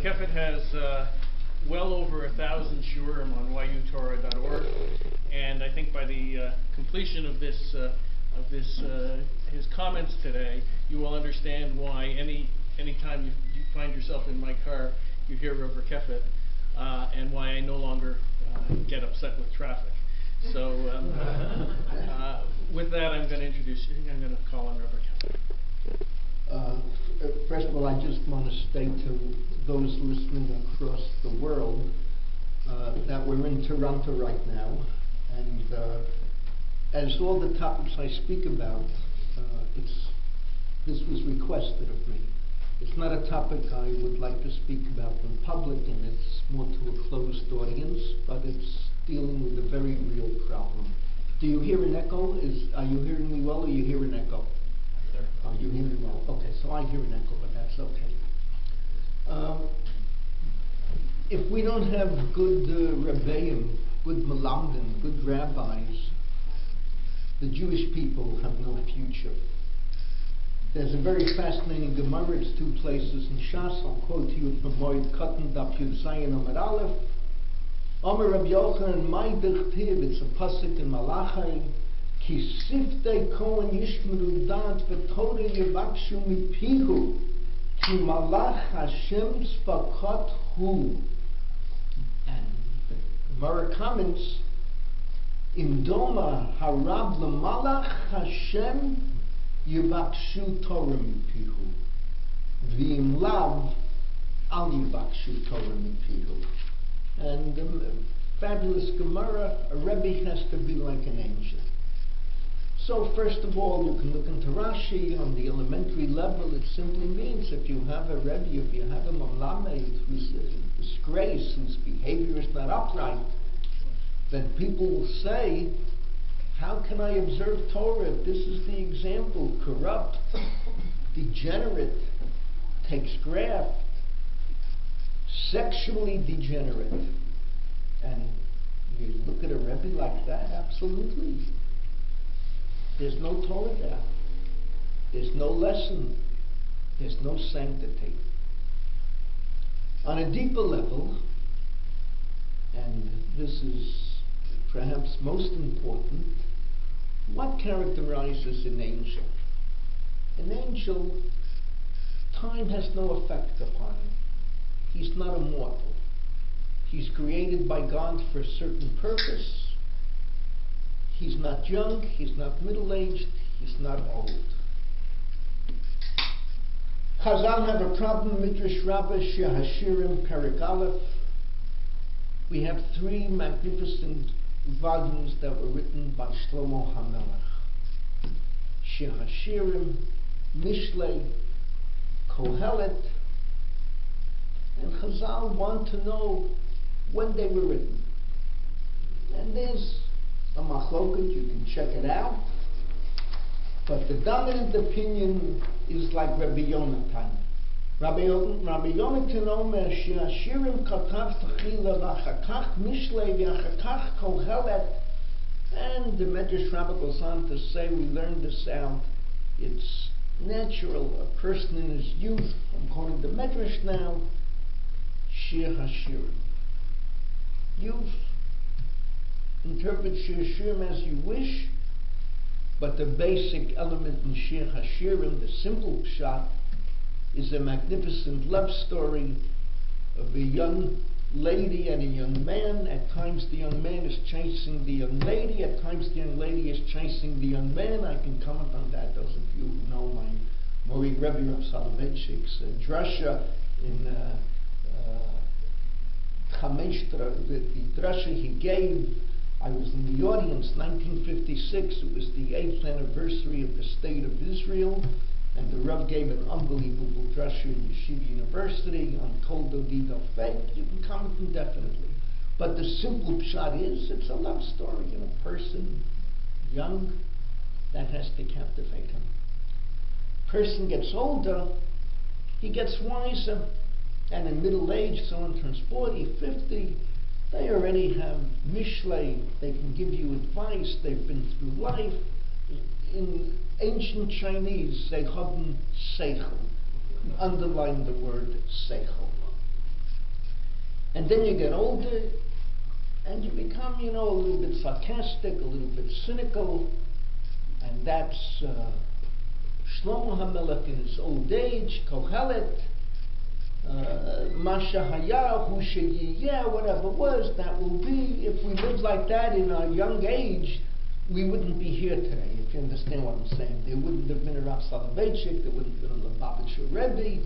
Rakeffet has well over 1,000 shurim on yutorah.org, and I think by the completion of this his comments today, you will understand why anytime you find yourself in my car, you hear Rav Rakeffet, and why I no longer get upset with traffic. So with that, I'm going to introduce you. I'm going to call on Rav Rakeffet. First of all, I just want to state to those listening across the world that we're in Toronto right now, and as all the topics I speak about, this was requested of me. It's not a topic I would like to speak about in public, and it's more to a closed audience, but it's dealing with a very real problem. Do you hear an echo? Are you hearing me well, or you hear an echo? Oh, you hear me well. Okay, so I hear an echo, but that's okay. If we don't have good rebbeim, good malamdim, good rabbis, the Jewish people have no future. There's a very fascinating Gemara. It's two places in Shas. I'll quote to you from Moed Katan Daf Yud Zayin Amud Aleph. Omer Rabbi Yochanan, my dichtiv. It's a pasuk in Malachi. Ki siftei kohen yishmeru dat v'torah yivakshu mipihu. Ki malach Hashem tzvakot hu. And the Gemara comments, Indoma harab l'malach Hashem yivakshu Torah mipihu. V'im lav al yivakshu Torah mipihu. And the fabulous Gemara, a Rebbe has to be like an angel. So first of all, you can look into Rashi. On the elementary level, it simply means if you have a Rebbe, if you have a Mamlamed who's a disgrace, whose behavior is not upright, then people will say, how can I observe Torah if this is the example? Corrupt, degenerate, takes graft, sexually degenerate. And you look at a Rebbe like that, absolutely. There's no Torah there. There's no lesson. There's no sanctity. On a deeper level, and this is perhaps most important, what characterizes an angel? An angel, time has no effect upon him. He's not immortal. He's created by God for a certain purpose. He's not young, he's not middle-aged, he's not old. Chazal have a problem, Midrash Rabbah, Shir Hashirim, Perek Aleph. We have three magnificent volumes that were written by Shlomo HaMelech. Shir Hashirim, Mishlei, Kohelet, and Chazal want to know when they were written. And there's a machloket, you can check it out. But the dominant opinion is like Rabbi Yonatan. Rabbi Yonatan Omer, Shiashirim katav techila v'achakach mishlei v'achakach kohelet. And the Medrash Rabbah goes on to say, we learned this out, it's natural, a person in his youth, I'm quoting the Medrash now, Shir Hashirim. Youth, interpret Shir Hashirim as you wish, but the basic element in Shir Hashirim, the simple pshat, is a magnificent love story of a young lady and a young man. At times the young man is chasing the young lady, at times the young lady is chasing the young man. I can comment on that. Those of you who know my Mori Rebbe Rav Soloveitchik's drasha in Chamesh, the drasha he gave. I was in the audience, 1956. It was the 8th anniversary of the State of Israel, and the Rav gave an unbelievable drasha in Yeshiva University on Kol Dodi Daf Feit. You can comment indefinitely. But the simple pshat is, it's a love story in a person, young, that has to captivate him. Person gets older, he gets wiser, and in middle age, someone turns 40, 50, they already have mishlei, they can give you advice, they've been through life. In ancient Chinese, they haben seichel. Underline the word seichel. And then you get older, and you become, a little bit sarcastic, a little bit cynical, and that's Shlomo HaMelech in his old age, Kohelet, Masha Haya, Hu Sheyiyeh, whatever it was, that will be. If we lived like that in our young age, we wouldn't be here today, if you understand what I'm saying. There wouldn't have been a Rav Soloveitchik, there wouldn't have been a Lubavitcher Rebbe,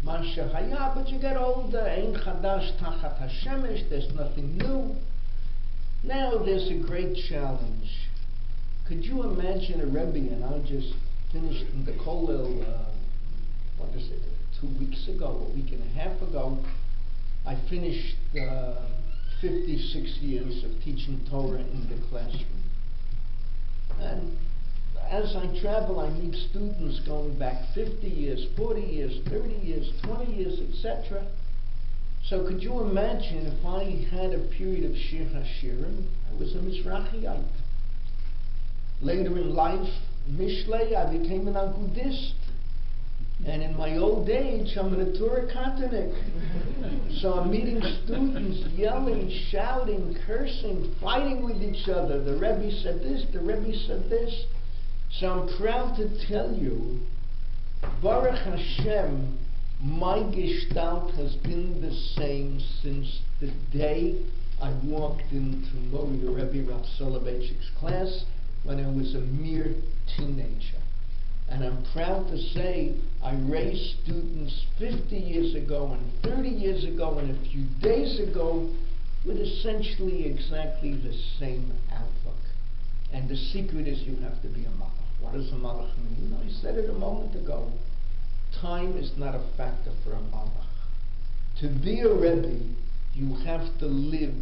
Masha Haya, but you get older, Ein Chadash Tachat HaShemesh, there's nothing new. Now there's a great challenge. Could you imagine a Rebbe, and I just finished in the Kollel, 2 weeks ago, a week and a half ago, I finished 56 years of teaching Torah in the classroom. And as I travel, I meet students going back 50 years, 40 years, 30 years, 20 years, etc. So could you imagine if I had a period of Shir HaShirim, I was a Mizrahiite. Later in life, Mishlei, I became an Agudist. And in my old age, I'm an Torah Katanik. So I'm meeting students yelling, shouting, cursing, fighting with each other. The Rebbe said this, the Rebbe said this. So I'm proud to tell you, Baruch Hashem, my gestalt has been the same since the day I walked into Mori Rebbe Rav Soloveitchik's class when I was a mere teenager. And I'm proud to say I raised students 50 years ago and 30 years ago and a few days ago with essentially exactly the same outlook. And the secret is you have to be a malach. What does a malach mean? I said it a moment ago. Time is not a factor for a malach. To be a Rebbe, you have to live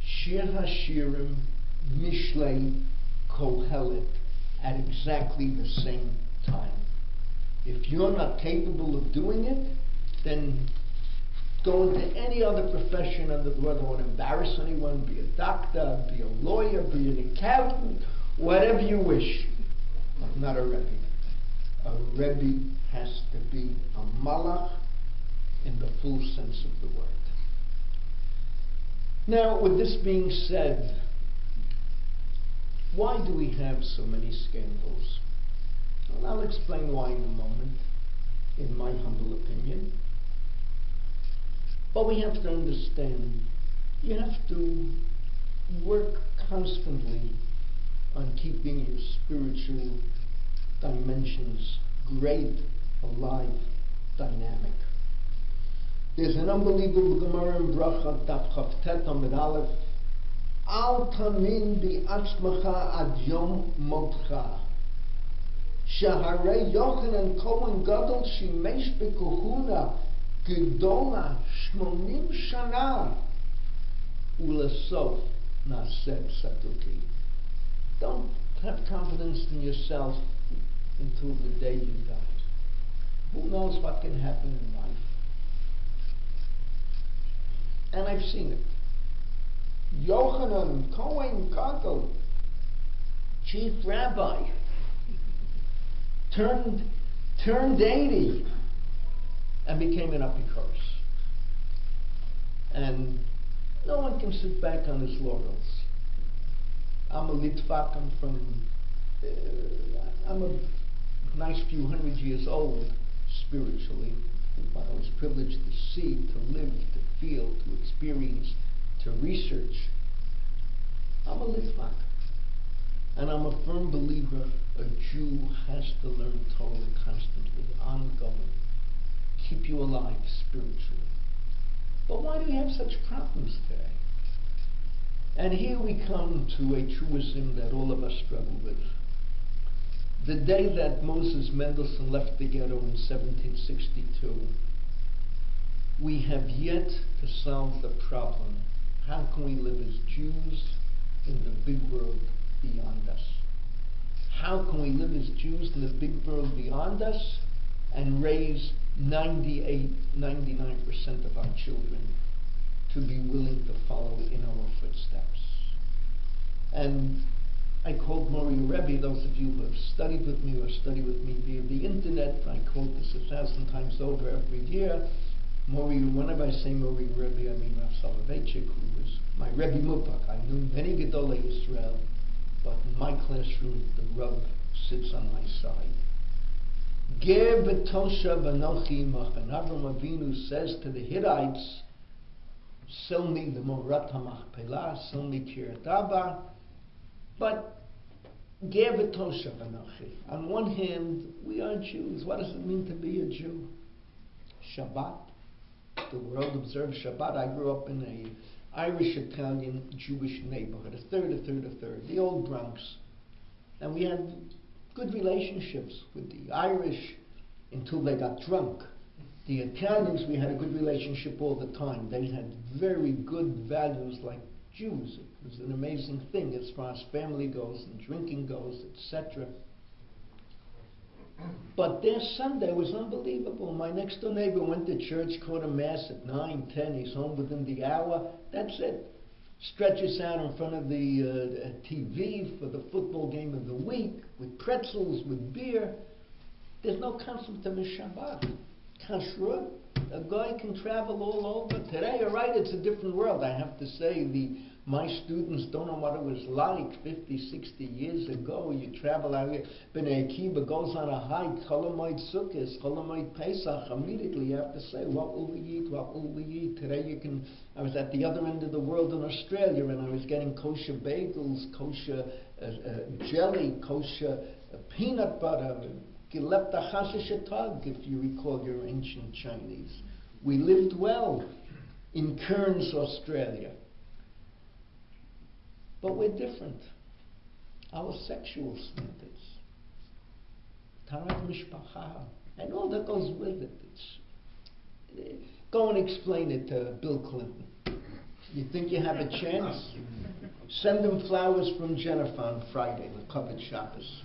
Shir HaShirim, Mishlei, Kohelet, at exactly the same time. If you're not capable of doing it, then go into any other profession under the world. I don't want to embarrass anyone. Be a doctor, be a lawyer, be an accountant, whatever you wish. But not a Rebbe. A Rebbe has to be a malach in the full sense of the word. Now, with this being said, why do we have so many scandals? Well, I'll explain why in a moment, in my humble opinion. But we have to understand, you have to work constantly on keeping your spiritual dimensions great, alive, dynamic. There's an unbelievable Gemara in Bracha, Daf Chavtet Amud Aleph, Al tamin bi'atzmacha ad yom motcha. Shaharei Yochanan Kohen Gadol shimesh b'kohuna gedola 80 shana ulesof naseh saduki. Don't have confidence in yourself until the day you die. Who knows what can happen in life? And I've seen it. Yochanan Kohen Gadol, chief rabbi, turned 80 and became an apikoros. And no one can sit back on his laurels. I'm a Litvak, I'm a nice few hundred years old spiritually, but I was privileged to see, to live, to feel, to experience, to research. I'm a Litvak. And I'm a firm believer a Jew has to learn Torah constantly, ongoing, keep you alive spiritually. But why do we have such problems today? And here we come to a truism that all of us struggle with. The day that Moses Mendelssohn left the ghetto in 1762, we have yet to solve the problem. How can we live as Jews in the big world beyond us? How can we live as Jews in the big world beyond us and raise 99% of our children to be willing to follow in our footsteps? And I quote Mori Rebbe, those of you who have studied with me or study with me via the internet, I quote this 1,000 times over every year. Whenever I say Mori Rebbe, I mean Rav Soloveitchik, who was my Rebbe Mupak. I knew many Gedolei Yisrael, but in my classroom, the Rav sits on my side. Ger b'tosha v'anochi imachem. Avram Avinu says to the Hittites, sell me the Morat HaMachpelah, sell me Kiryat Arba, but ger b'tosha v'anochi. On one hand, we are Jews. What does it mean to be a Jew? Shabbat. The world observes Shabbat. I grew up in an Irish, Italian, Jewish neighborhood, a third, the old Bronx. And we had good relationships with the Irish until they got drunk. The Italians, we had a good relationship all the time. They had very good values like Jews. It was an amazing thing as far as family goes and drinking goes, etc. But their Sunday was unbelievable. My next door neighbor went to church, caught a mass at 9, 10. He's home within the hour. That's it. Stretches out in front of the TV for the football game of the week with pretzels, with beer. There's no concept of a Shabbat. Kashrut. A guy can travel all over. Today, you're right, it's a different world. I have to say, my students don't know what it was like 50, 60 years ago. You travel out here. B'nai Akiva goes on a hike, Cholamoid Sukkot, Cholamoid Pesach. Immediately you have to say, what will we eat? What will we eat? Today I was at the other end of the world in Australia, and I was getting kosher bagels, kosher jelly, kosher peanut butter, Gelepta Chashishatag, if you recall your ancient Chinese. We lived well in Cairns, Australia. But we're different. Our sexual standards, Tarat Mishpacha, and all that goes with it. Go and explain it to Bill Clinton. You think you have a chance? Send him flowers from Jennifer on Friday, the covered Shabbos.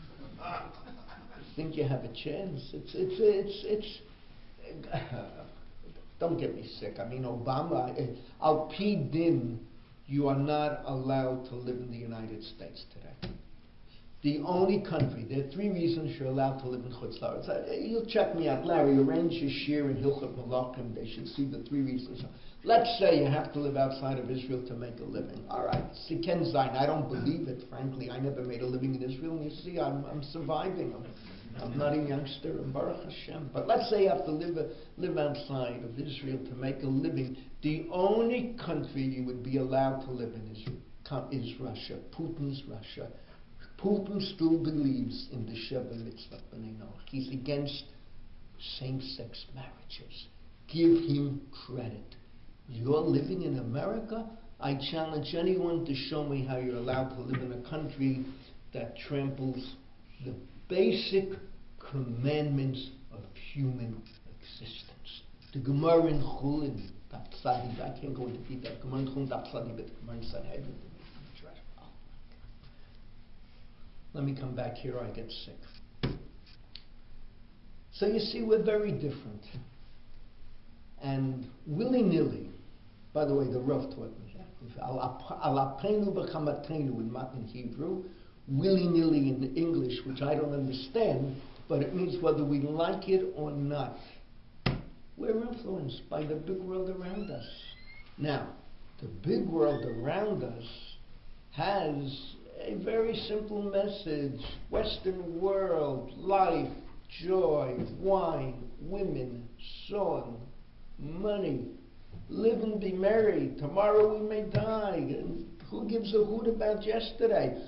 Think you have a chance? It's don't get me sick. I mean, Obama, al pi din, you are not allowed to live in the United States today. The only country, there are 3 reasons you're allowed to live in Chutz La'aretz. You'll check me out, Larry, arrange your shir in Hilchot Malachim. They should see the 3 reasons. Let's say you have to live outside of Israel to make a living. All right, Siken Zayin, I don't believe it, frankly. I never made a living in Israel, and you see, I'm surviving. I'm not a youngster, and Baruch Hashem. But let's say you have to live outside of Israel to make a living. The only country you would be allowed to live in is Russia, Putin's Russia. Putin still believes in the Sheva Mitzvah B'nai Noach. He's against same-sex marriages. Give him credit. You're living in America? I challenge anyone to show me how you're allowed to live in a country that tramples the basic commandments of human existence. The Gemara in Chulin, I can't go into detail. Gemara in Chulin, but the Gemara in Sanhedrin. Let me come back here, I get sick. So you see, we're very different. And willy-nilly, by the way, the Rav taught me that. Al apenu b'chamatenu in Matan Hebrew, willy-nilly in English, which I don't understand, but it means whether we like it or not. We're influenced by the big world around us. Now, the big world around us has a very simple message. Western world, life, joy, wine, women, song, money. Live and be merry. Tomorrow we may die. And who gives a hoot about yesterday?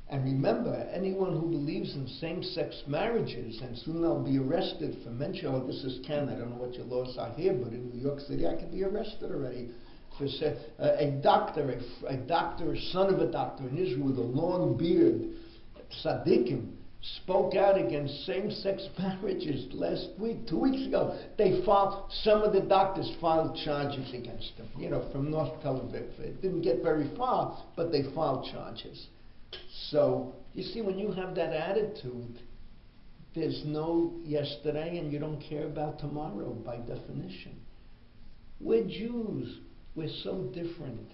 And remember, anyone who believes in same-sex marriages, and soon I'll be arrested for mentioning, oh, this is Canada, I don't know what your laws are here, but in New York City I could be arrested already. For a doctor, a son of a doctor in Israel with a long beard, tzaddikim, spoke out against same-sex marriages last week, 2 weeks ago. Some of the doctors filed charges against him, from North Tel Aviv. It didn't get very far, but they filed charges. So, you see, when you have that attitude, there's no yesterday and you don't care about tomorrow, by definition. We're Jews. We're so different.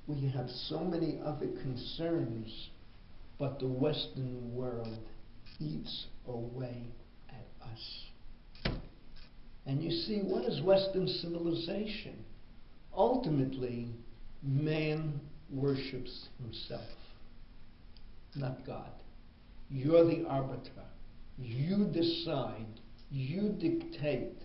We have so many other concerns, but the Western world eats away at us. And you see, what is Western civilization? Ultimately, man worships himself, not God. You're the arbiter. You decide. You dictate.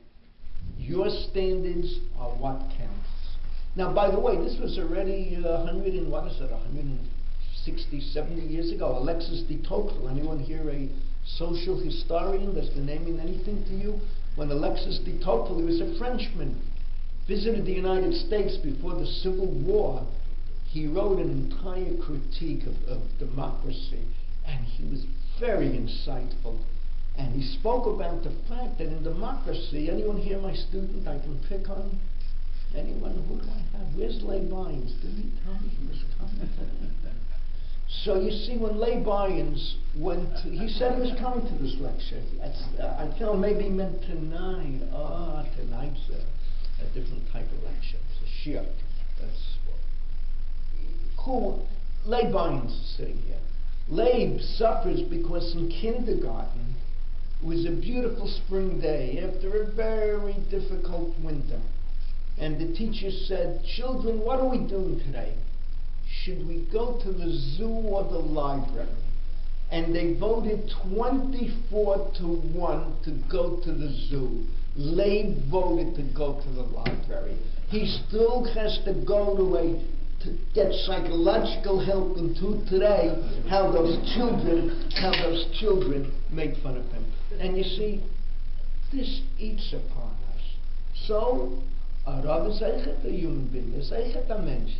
Your standards are what counts. Now, by the way, this was already 160, 70 years ago. Alexis de Tocqueville. Anyone here a social historian? Does the name mean anything to you? When Alexis de Tocqueville, he was a Frenchman, visited the United States before the Civil War, he wrote an entire critique of democracy, and he was very insightful. And he spoke about the fact that in democracy, anyone here my student I can pick on? Anyone? Who do I have? Where's Leigh Bynes? Didn't he tell me he was coming? So you see, when Leigh Bynes went to, he said he was coming to this lecture. I tell him maybe he meant tonight. Tonight's a different type of lecture. It's a shiur. That's cool. Leigh Bynes is sitting here. Leigh suffers because in kindergarten, it was a beautiful spring day after a very difficult winter. And the teacher said, "Children, what are we doing today? Should we go to the zoo or the library?" And they voted 24-1 to go to the zoo. Leigh voted to go to the library. He still has to go to get psychological help into today how those children make fun of him. And you see, this eats upon us. So, a Rav is a human being, is a mensch.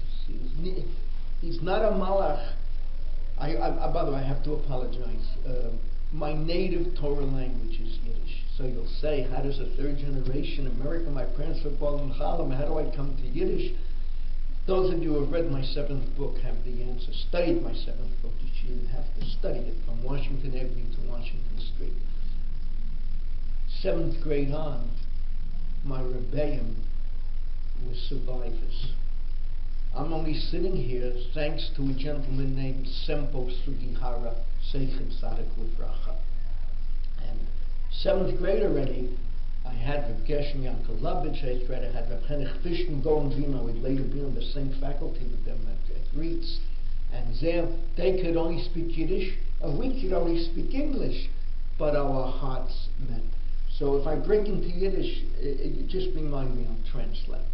He's not a malach. By the way, I have to apologize. My native Torah language is Yiddish. So you'll say, how does a third generation American, my parents were born in Harlem, how do I come to Yiddish? Those of you who have read my 7th book have the answer. Studied my 7th book. You didn't have to study it from Washington Avenue to Washington Street. 7th grade on, my rebbeim were survivors. I'm only sitting here thanks to a gentleman named Sempo Sugihara, Seichet Tzaddik Livracha. And 7th grade already, I had Rav Gershon Yankelovich, 8th grade, I had Rav Henich Fishkin going to I would later be on the same faculty with them at Reitz. And there, they could only speak Yiddish, and we could only speak English, but our hearts met. So if I break into Yiddish, just remind me, I'll translate.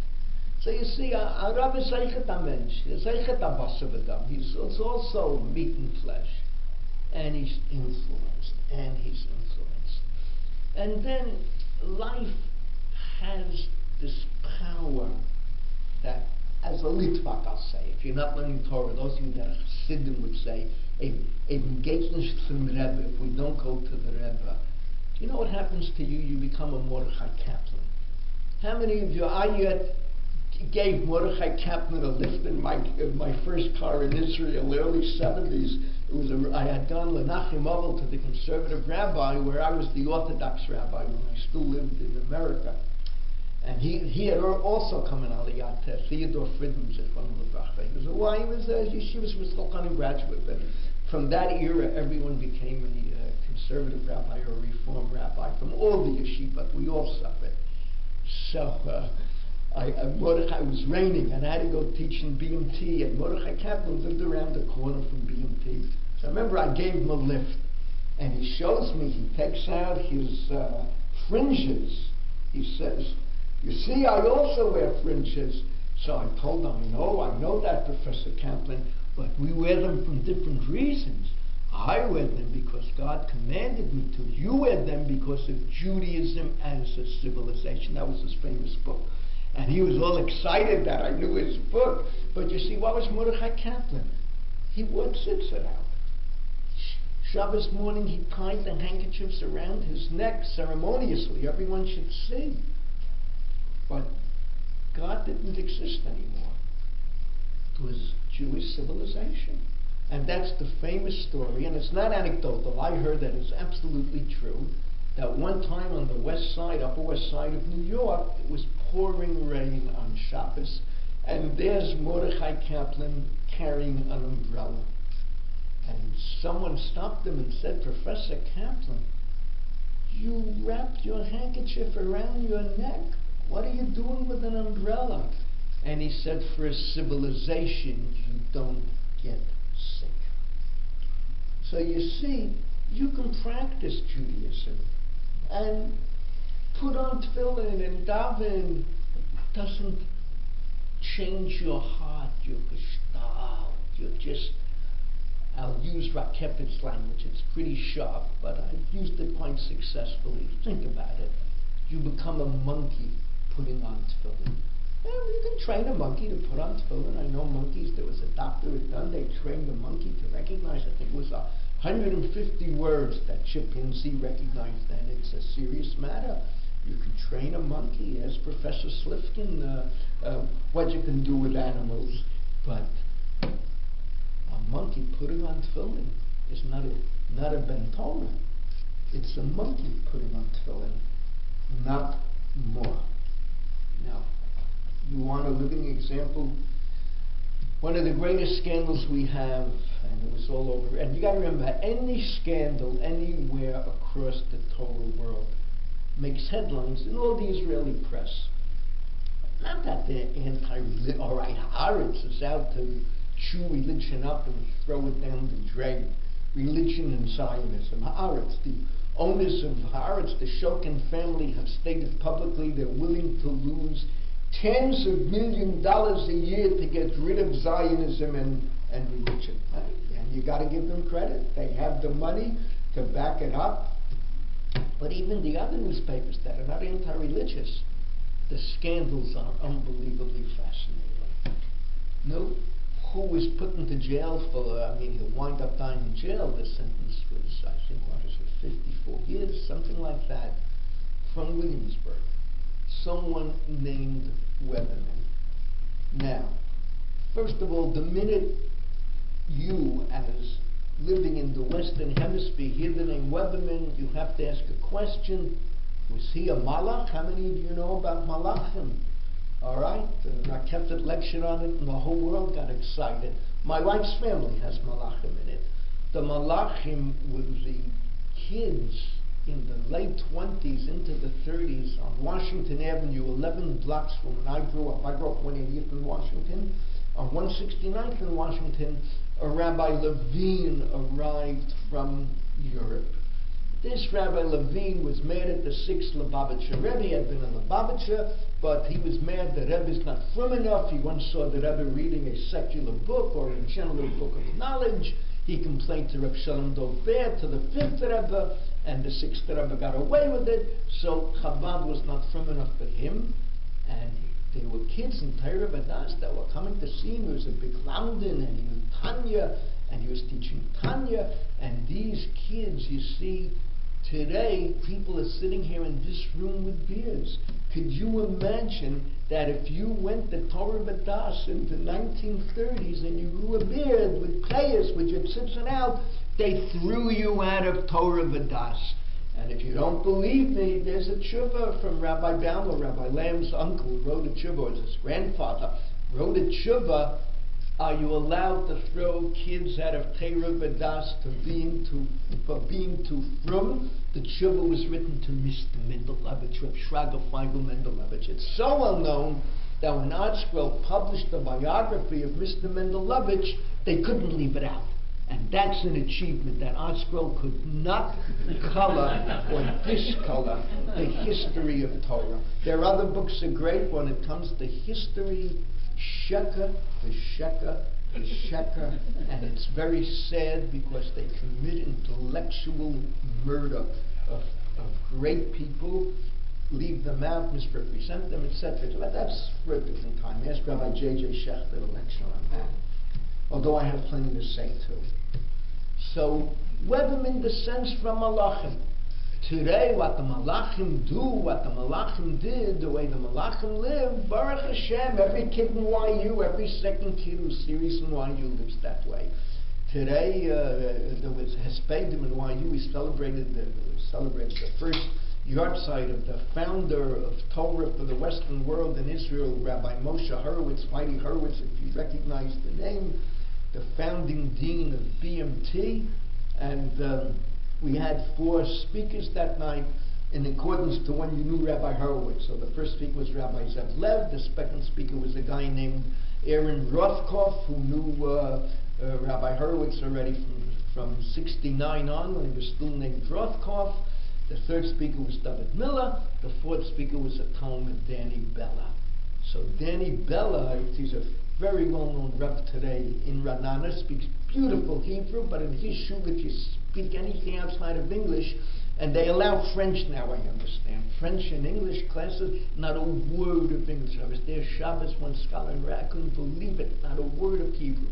So you see, a Rav is Zeichet a mensch, Zeichet a basar v'dam. He's also meat and flesh. And he's influenced, And then life has this power that, as a Litvak I'll say, if you're not learning Torah, those of you that are Chassidim would say, eben geht nicht zum Rebbe if we don't go to the Rebbe. You know what happens to you? You become a Mordechai Kaplan. How many of you, I gave Mordechai Kaplan a lift in my first car in Israel, early 70s. I had gone Lenachim Ovel to the conservative rabbi where I was the Orthodox rabbi when I still lived in America. And he had also come in Aliyat, Theodore Friedman, he was a Yeshivas Wisconsin graduate, but from that era everyone became a conservative rabbi or a reform rabbi from all the yeshivot. We all suffered. So Mordechai was raining and I had to go teach in BMT, and Mordechai Kaplan lived around the corner from BMT. So I remember I gave him a lift and he shows me, he takes out his fringes. He says, "You see, I also wear fringes." So I told him, I know that, Professor Kaplan, but we wear them for different reasons. I wear them because God commanded me to. You wear them because of Judaism as a civilization. That was his famous book. And he was all excited that I knew his book. But you see, what was Mordechai Kaplan? He wore tzitzit out. Shabbos morning, he tied the handkerchiefs around his neck ceremoniously. Everyone should see. But God didn't exist anymore. It was Jewish civilization. And that's the famous story, and it's not anecdotal. I heard that it's absolutely true, that one time on the west side, upper west side of New York, it was pouring rain on Shabbos, and there's Mordechai Kaplan carrying an umbrella. And someone stopped him and said, "Professor Kaplan, You wrap your handkerchief around your neck. What are you doing with an umbrella? And he said, for a civilization, you don't get sick. So you see, you can practice Judaism and put on tefillin and daven. Doesn't change your heart, your gestalt. You're just, I'll use Rakeffet's language, it's pretty sharp, but I've used it quite successfully. Think about it. You become a monkey putting on tefillin. Well, you can train a monkey to put on tefillin. I know monkeys, there was a doctor who had done, they trained the monkey to recognize, I think it was 150 words that chimpanzee recognized, and it's a serious matter. You can train a monkey, as Professor Slifkin, what you can do with animals, but a monkey putting on tefillin is not a ben Torah. It's a monkey putting on tefillin, not more. Now, you want a living example? One of the greatest scandals we have, and it was all over, and you got to remember, any scandal anywhere across the total world makes headlines in all the Israeli press. Not that they're anti-religion. All right, Haaretz is out to chew religion up and throw it down the drain. Religion and Zionism. Haaretz, the owners of Haaretz, the Shokin family, have stated publicly they're willing to lose tens of $millions a year to get rid of Zionism and religion. And you got to give them credit. They have the money to back it up. But even the other newspapers that are not anti-religious, the scandals are unbelievably fascinating. No, who was put into jail for, he'll wind up dying in jail. The sentence was, I think, 54 years, something like that, from Williamsburg. Someone named Weberman. Now, first of all, the minute you, as living in the Western Hemisphere, hear the name Weberman, you have to ask a question. Was he a malach? How many of you know about malachim? All right, Rakeffet lectured on it, and the whole world got excited. My wife's family has malachim in it. The malachim were the kids in the late 20s into the 30s on Washington Avenue, 11 blocks from when I grew up. I grew up 180th in Washington. On 169th in Washington, a Rabbi Levine arrived from Europe. This Rabbi Levine was mad at the 6th Lubavitcher Rebbe. He had been a Lubavitcher, but he was mad that Rebbe's not frum enough. He once saw the Rebbe reading a secular book or a general book of knowledge. He complained to Reb Shalom Dover, to the 5th Rebbe, and the 6th Rebbe got away with it. So Chabad was not frum enough for him, and there were kids in Torah B'das that were coming to see him. He was a big Lamdan, and he knew Tanya, and he was teaching Tanya. And these kids, you see, today people are sitting here in this room with beards. Could you imagine that if you went to Torah B'das in the 1930s and you grew a beard with players, with your tzitzit out, they threw you out of Torah B'das. And if you don't believe me, there's a tshuva from Rabbi Baumel, Rabbi Lamb's uncle, who wrote a tshuva, or his grandfather, wrote a tshuva. Are you allowed to throw kids out of Torah B'das for being too frum? The tshuva was written to Mr. Mendelevich, Reb Shraga Feigl Mendelevich. It's so well known that when ArtScroll published the biography of Mr. Mendelevich, they couldn't leave it out. And that's an achievement, that ArtScroll could not color or discolor the history of Torah. Their other books are great when it comes to history, sheker, and it's very sad because they commit intellectual murder of great people, leave them out, misrepresent them, etc. But that's for a different time. Ask Rabbi J.J. Schechter a lecture on that. Although I have plenty to say too. So, Weberman descends from Malachim. Today, what the Malachim do, what the Malachim did, the way the Malachim live, Baruch Hashem, every kid in YU, every second kid who's serious in YU lives that way. Today, there was Hespedim in YU. We celebrates the first yahrzeit of the founder of Torah for the Western world in Israel, Rabbi Moshe Horowitz, Mighty Horowitz, if you recognize the name, the founding dean of BMT, and We had 4 speakers that night in accordance to when you knew Rabbi Horowitz. So the first speaker was Rabbi Zev Lev. The second speaker was a guy named Aaron Rothkopf, who knew Rabbi Horowitz already from 69 on, when he was still named Rothkopf. The third speaker was David Miller. The fourth speaker was a Talmud, Danny Bella. So Danny Bella, he's a very well-known Rebbe today in Ranana, speaks beautiful Hebrew, but in his shul, if you speak anything outside of English, and they allow French now, I understand. French and English classes, not a word of English. I was there Shabbos, one scholar in I couldn't believe it, not a word of Hebrew,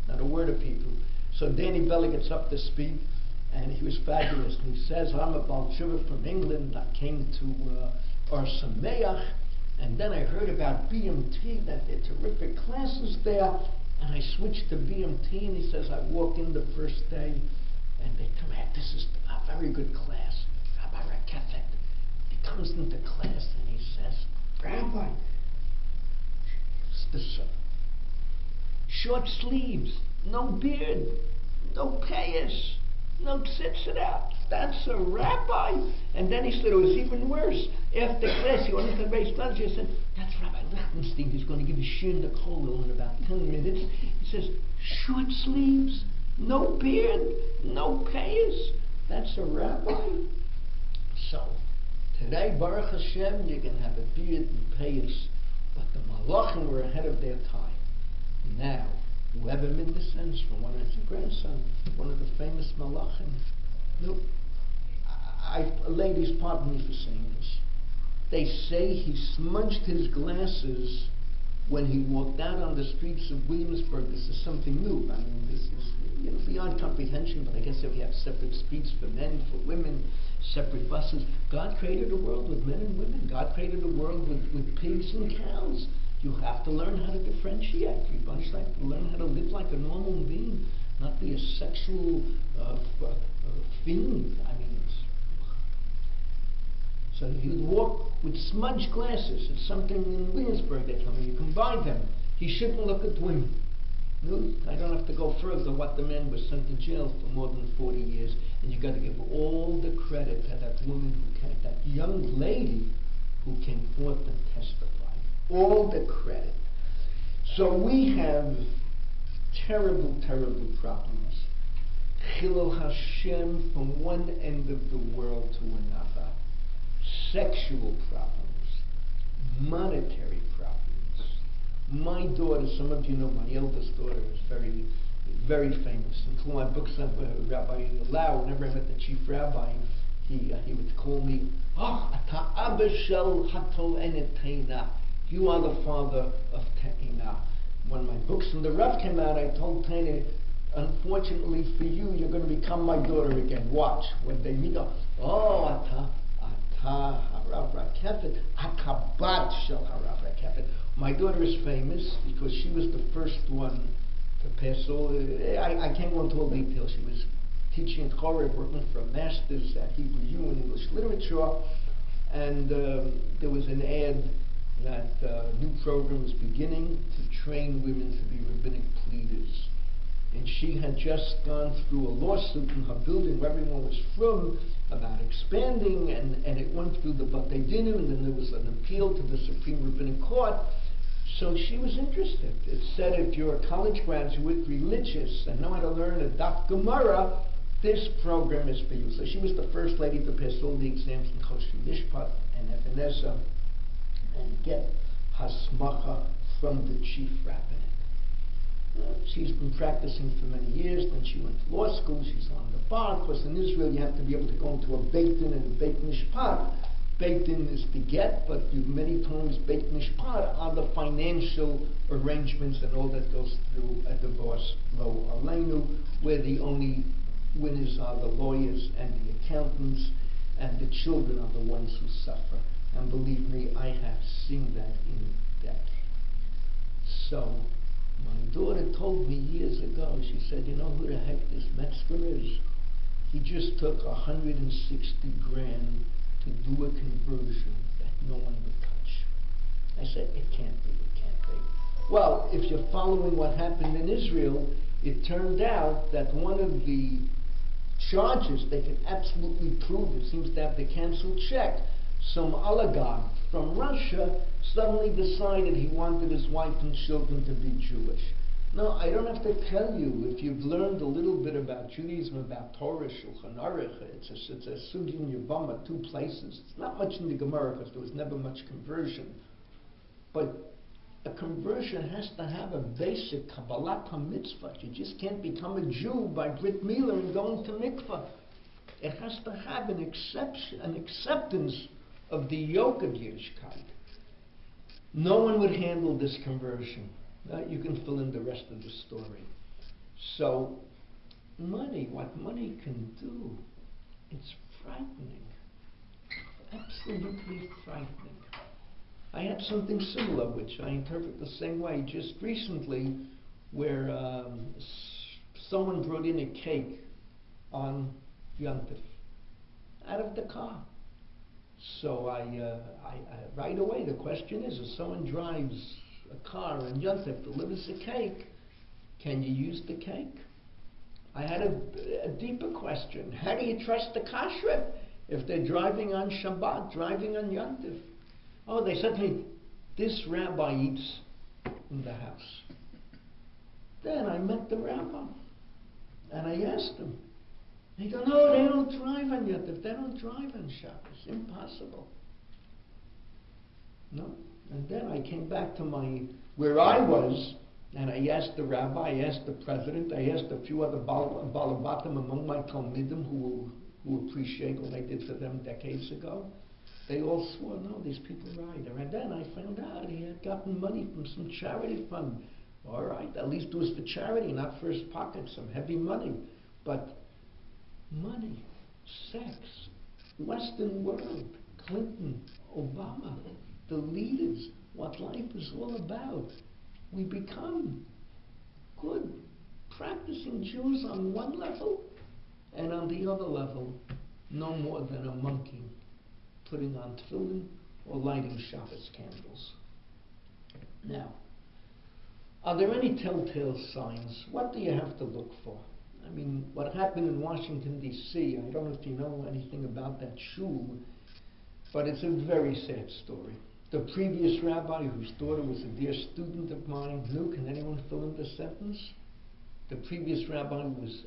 not a word of Hebrew. So Danny Bella gets up to speak, and he was fabulous. And he says, I'm a Baal Tshuva from England. I came to Or Sameach, and then I heard about BMT, that they're terrific classes there, and I switched to BMT, and he says, I walk in the first day, and they tell me, this is a very good class. Rabbi Rakeffet, he comes into class, and he says, Rabbi, short sleeves, no beard, no payas, no tzitzit. That's a rabbi. And then he said it was even worse. After class, he went into the base manager and said, that's Rabbi Lichtenstein. He's going to give a shir in the kollel in about 10 minutes. He says, short sleeves, no beard, no payas. That's a rabbi. So, today, Baruch Hashem, you can have a beard and payas, but the malachim were ahead of their time. Now, whoever made the sense from one of his grandson, one of the famous malachim. No, ladies, pardon me for saying this. They say he smudged his glasses when he walked out on the streets of Williamsburg. This is something new. I mean, this is beyond comprehension, but I guess if you have separate streets for men, for women, separate buses. God created a world with men and women. God created a world with pigs and cows. You have to learn how to differentiate. You must learn how to live like a normal being, not be a sexual fiend. I mean, so he would walk with smudged glasses. It's something in Williamsburg they tell me. You can buy them. He shouldn't look at women. No, I don't have to go further. What the man was sent to jail for more than 40 years, and you got to give all the credit to that woman that young lady who came forth and testified. All the credit. So we have terrible, terrible problems. Chilul Hashem from one end of the world to another. Sexual problems. Monetary problems. My daughter, some of you know my eldest daughter, is very, very famous. In two of my books, Rabbi Lau, whenever I met the chief rabbi, he would call me, Ata Abba Shel Hato Enetena. You are the father of Te'ina. When my books from the Rav came out, I told Te'ina, unfortunately for you, you're going to become my daughter again. Watch. When they meet up, Ata Rav Rakeffet, Akabat Shel Rav Rakeffet. My daughter is famous because she was the first one to pass all. I can't go into all details. She was teaching at Torah, working for a master's at Hebrew U in English literature, and there was an ad that new program was beginning to train women to be rabbinic pleaders. And she had just gone through a lawsuit in her building where everyone was from about expanding, and it went through the Batei Dinu, and then there was an appeal to the Supreme Rabbinic Court. So she was interested. It said if you're a college graduate, religious, and know how to learn a Daf Gemara, this program is for you. So she was the first lady to pass all the exams in Choshen Mishpat and Ebenezer and get hasmacha from the chief rabbinate. She's been practicing for many years. Then she went to law school. She's on the bar. Of course, in Israel, you have to be able to go into a Beit Din and a Beit Mishpat. Beit Din is the get, but many times Beit Mishpat are the financial arrangements and all that goes through a divorce, lo aleinu, where the only winners are the lawyers and the accountants, and the children are the ones who suffer. And believe me, I have seen that in depth. So, my daughter told me years ago, she said, you know who the heck this Metzger is? He just took 160 grand to do a conversion that no one would touch. I said, it can't be. Well, if you're following what happened in Israel, it turned out that one of the charges they can absolutely prove. It seems to have the canceled check. Some oligarch from Russia suddenly decided he wanted his wife and children to be Jewish. No, I don't have to tell you, if you've learned a little bit about Judaism, about Torah, Shulchan Aruch, it's a sugi in Yevamah, 2 places. It's not much in the Gemara because there was never much conversion. But a conversion has to have a basic Kabbalah mitzvah. You just can't become a Jew by Brit Milah and going to mikvah. It has to have an acceptance of the yoke of Yiddishkeit. No one would handle this conversion. You can fill in the rest of the story. So, money, what money can do, it's frightening. Absolutely frightening. I had something similar, which I interpret the same way, just recently, where someone brought in a cake on Yom Tov, out of the car. So I right away, the question is, if someone drives a car and Yom Tov delivers a cake, can you use the cake? I had a deeper question. How do you trust the kashrut if they're driving on Shabbat, driving on Yom Tov? Oh, they said to me, this rabbi eats in the house. Then I met the rabbi, and I asked him. He goes, no, they don't drive on Yom Tov. They don't drive on Shabbos. Impossible. No. And then I came back to where I was, and I asked the rabbi, I asked the president, I asked a few other balabatim among my talmidim who appreciate what I did for them decades ago. They all swore, no, these people are right. And then I found out he had gotten money from some charity fund. All right, at least it was for charity, not for his pocket, some heavy money. But money, sex, Western world, Clinton, Obama, the leaders, what life is all about. We become good, practicing Jews on one level, and on the other level, no more than a monkey putting on tefillin or lighting Shabbos candles. Now, are there any telltale signs? What do you have to look for? I mean, what happened in Washington, D.C., I don't know if you know anything about that shul, but it's a very sad story. The previous rabbi, whose daughter was a dear student of mine, knew, can anyone fill in the sentence? The previous rabbi was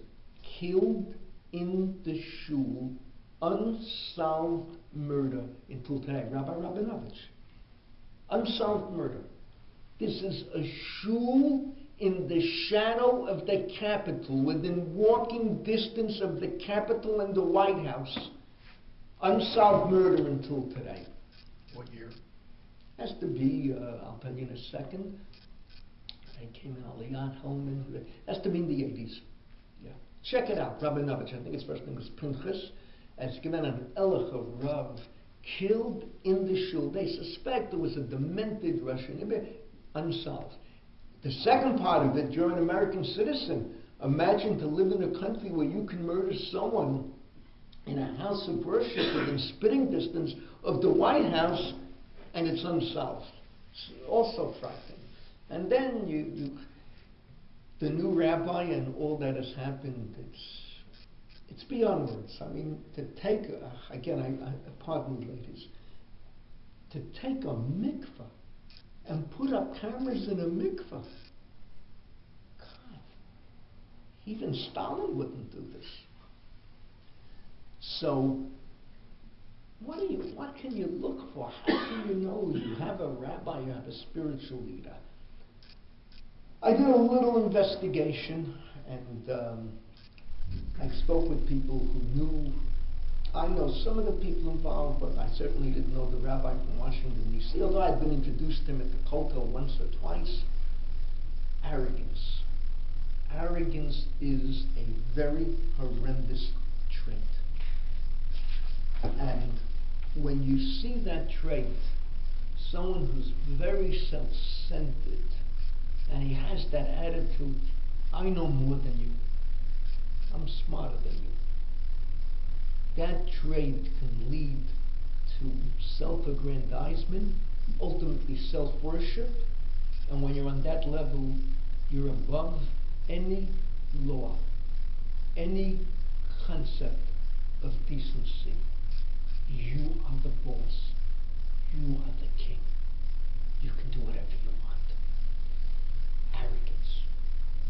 killed in the shul, unsolved murder until today. Rabbi Rabinovich. Unsolved murder. This is a shul in the shadow of the Capitol, within walking distance of the Capitol and the White House. Unsolved murder until today. What year? Has to be, I'll tell you in a second. I came in Aliyat Holman. Has to be in the 80s. Yeah. Check it out, Rabinovich. I think his first name was Pinchas. As given an Elicha Rav, killed in the shul. They suspect there was a demented Russian. Unsolved. The second part of it, you're an American citizen. Imagine to live in a country where you can murder someone in a house of worship within spitting distance of the White House, and it's unsolved. It's also frightening. And then the new rabbi and all that has happened, it's beyond words. I mean, to take, again, pardon me, ladies, to take a mikvah and put up cameras in a mikvah. God, even Stalin wouldn't do this. So, what can you look for? How can you know you have a rabbi, you have a spiritual leader? I did a little investigation, and I spoke with people who knew. I know some of the people involved, but I certainly didn't know the rabbi from Washington, D.C., although I'd been introduced to him at the Kotel once or twice. Arrogance. Arrogance is a very horrendous trait. And when you see that trait, someone who's very self-centered, and he has that attitude, I know more than you. I'm smarter than you. That trait can lead to self-aggrandizement, ultimately self-worship, and when you're on that level, you're above any law, any concept of decency. You are the boss. You are the king. You can do whatever you want. Arrogance.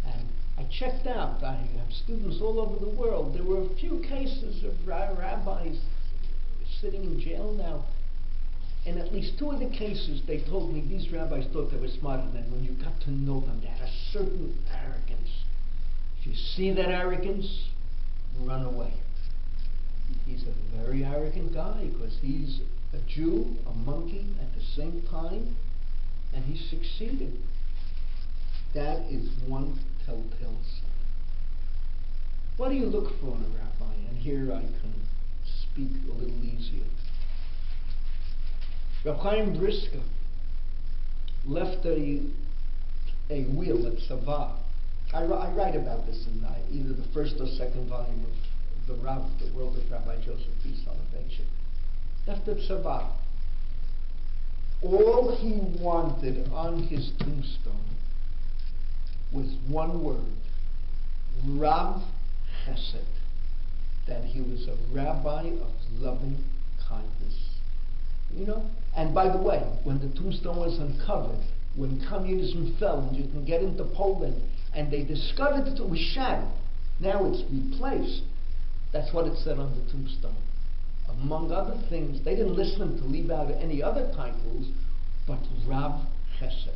And I checked out, I have students all over the world. There were a few cases of rabbis sitting in jail now. In at least 2 of the cases, they told me these rabbis thought they were smarter than when you got to know them. They had a certain arrogance. If you see that arrogance, run away. He's a very arrogant guy because he's a Jew, a monkey at the same time, and he succeeded. That is one telltale sign. What do you look for in a rabbi? And here I can speak a little easier. Rav Chaim Brisker left a will at Tzava. I write about this in either the first or second volume of the Rav, the World of Rabbi Joseph B. Soloveitchik. Left at Tzava. All he wanted on his tombstone was one word, Rav Chesed, that he was a rabbi of loving kindness. You know? And by the way, when the tombstone was uncovered, when communism fell and you can get into Poland, and they discovered that it was shattered, now it's replaced. That's what it said on the tombstone. Among other things, they didn't listen to him to leave out any other titles, but Rav Chesed.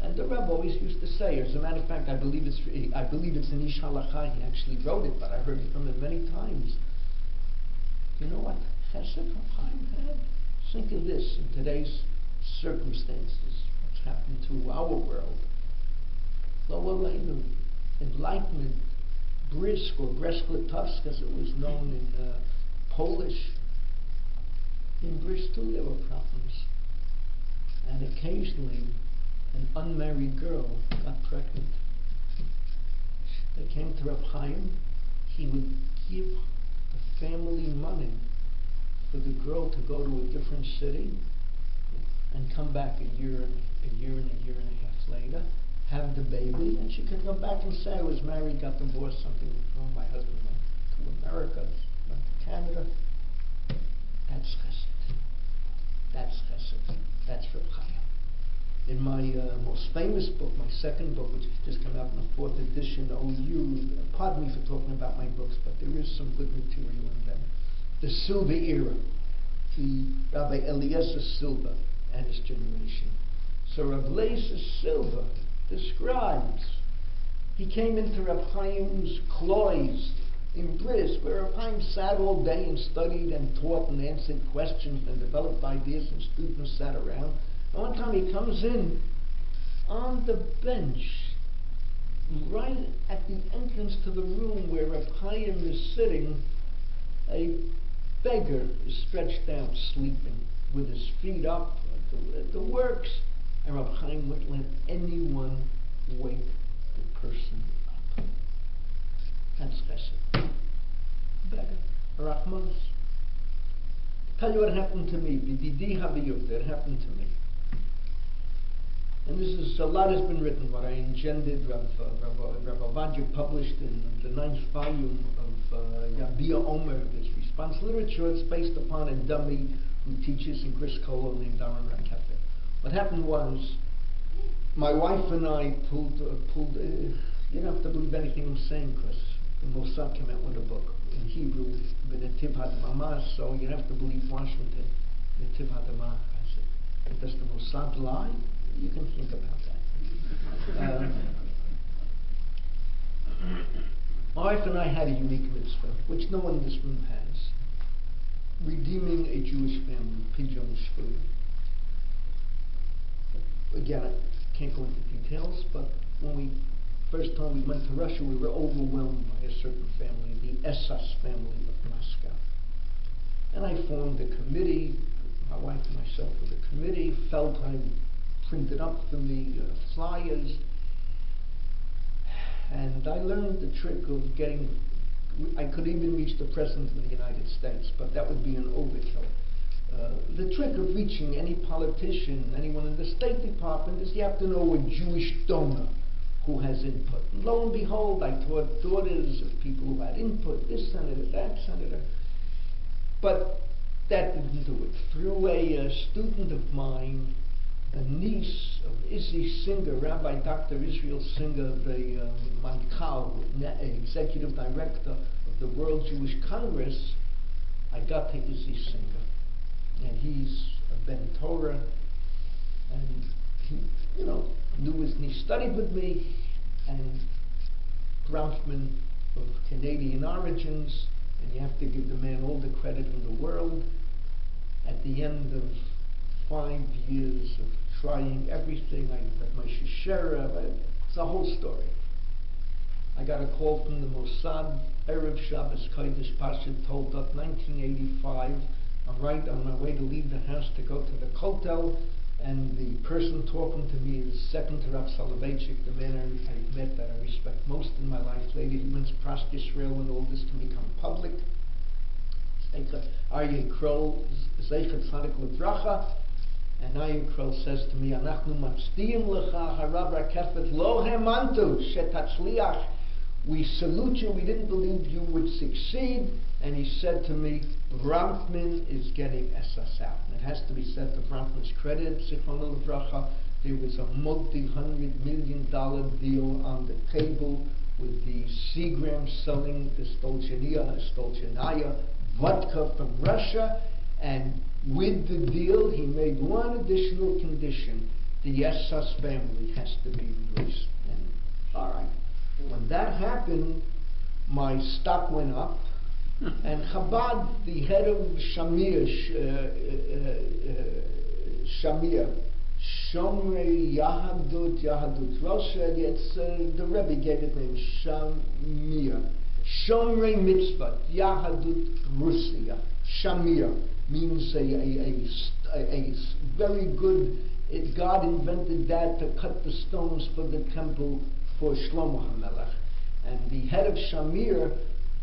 And the Rebbe always used to say, as a matter of fact, I believe it's in Ish Halacha, he actually wrote it, but I heard it from him many times. You know what Chesed Rav Chaim had? Think of this in today's circumstances, what's happened to our world. Enlightenment, brisk or Bresk-Litovsk as it was known in Polish. In Brisk too there were problems. And occasionally an unmarried girl got pregnant. They came to Rav Chaim. He would give the family money for the girl to go to a different city and come back a year and a half later, have the baby, and she could come back and say, I was married, got divorced, something was wrong, my husband went to America, went to Canada. That's chesed. That's chesed. That's Rav Chaim. In my most famous book, my second book, which just came out in the 4th edition, OU, pardon me for talking about my books, but there is some good material in them. The Silver Era, the Rabbi Eliezer Silver and his generation. So Rav Eliezer Silver describes, he came into Rav Chaim's clois in Brisk, where Rav Chaim sat all day and studied and taught and answered questions and developed ideas, and students sat around. And one time he comes in on the bench, right at the entrance to the room where Rav Chaim is sitting, a beggar is stretched out sleeping with his feet up, the works, and Rav Chaim wouldn't let anyone wake the person up. That's chesed. Beggar, Rachmanis. Tell you what happened to me. B'didi haviyut, it happened to me. And this is, a lot has been written. What I engendered, Rav Ovadia published in the 9th volume of Yabia Omer, this response literature. It's based upon a dummy who teaches in Gris Kolo named Rav Rakeffet. What happened was, my wife and I pulled you don't have to believe anything I'm saying, because the Mossad came out with a book in Hebrew, B'netiv Hadamah, so you have to believe Washington, B'netiv Hadamah. I said, does the Mossad lie? You can think about that. My wife and I had a unique mitzvah, which no one in this room has. Redeeming a Jewish family, Pidyon Shvurim. Again, I can't go into details, but when first time we went to Russia, we were overwhelmed by a certain family, the Esas family of Moscow. And I formed a committee, my wife and myself with a committee. Playtime printed up for me flyers, and I learned the trick of getting, I could even reach the President of the United States, but that would be an overkill. The trick of reaching any politician, anyone in the State Department, is you have to know a Jewish donor who has input. And lo and behold, I taught daughters of people who had input, this senator, that senator. But that didn't do it. Through a student of mine, a niece of Izzy Singer, Rabbi Dr. Israel Singer, the Mankal, executive director of the World Jewish Congress, I got to Izzy Singer. And he's a Ben Torah, and he, he studied with me, and Bronfman of Canadian origins, and you have to give the man all the credit in the world. At the end of 5 years of trying everything, I got my shishera, it's a whole story. I got a call from the Mossad, Erev Shabbos Kodesh Pashat Toldot, 1985. I'm right on my way to leave the house to go to the Kotel, and the person talking to me is second to Rav Soloveitchik, the man I met that I respect most in my life, Lady Limits Pras Yisrael, when all this can become public. Aryeh Kroll, Zeichet Tzadik L'Bracha, and Aryeh Kroll says to me, Anachnu Matzdiim Lecha, Rav Rakeffet, Lo Hemantu, Shetatzliach. We salute you, we didn't believe you would succeed. And he said to me, Bronfman is getting SS out. And it has to be said to Bronfman's credit, Zichrono L'Bracha, there was a multi-$100 million deal on the table with the Seagram selling the Stolchenaya vodka from Russia, and with the deal he made one additional condition: the SS family has to be released. And all right, when that happened, my stock went up, and Chabad, the head of Shamir, Shomrei Yahadut Russia, the Rebbe gave it name, Shamir. Shomrei Mitzvah, Yahadut Russia. Shamir means a very good, God invented that to cut the stones for the temple for Shlomo HaMelech. And the head of Shamir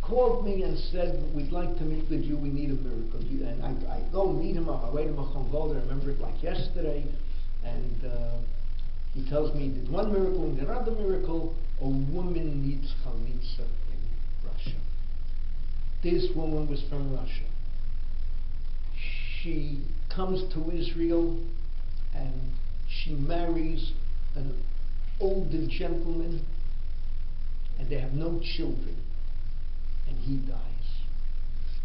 called me and said, we'd like to meet with you, we need a miracle. And I go meet him on my way to Machon Golda, I remember it like yesterday, and he tells me he did one miracle and another miracle. A woman needs chalitza in Russia. This woman was from Russia. She comes to Israel and she marries an older gentleman, and they have no children, and he dies.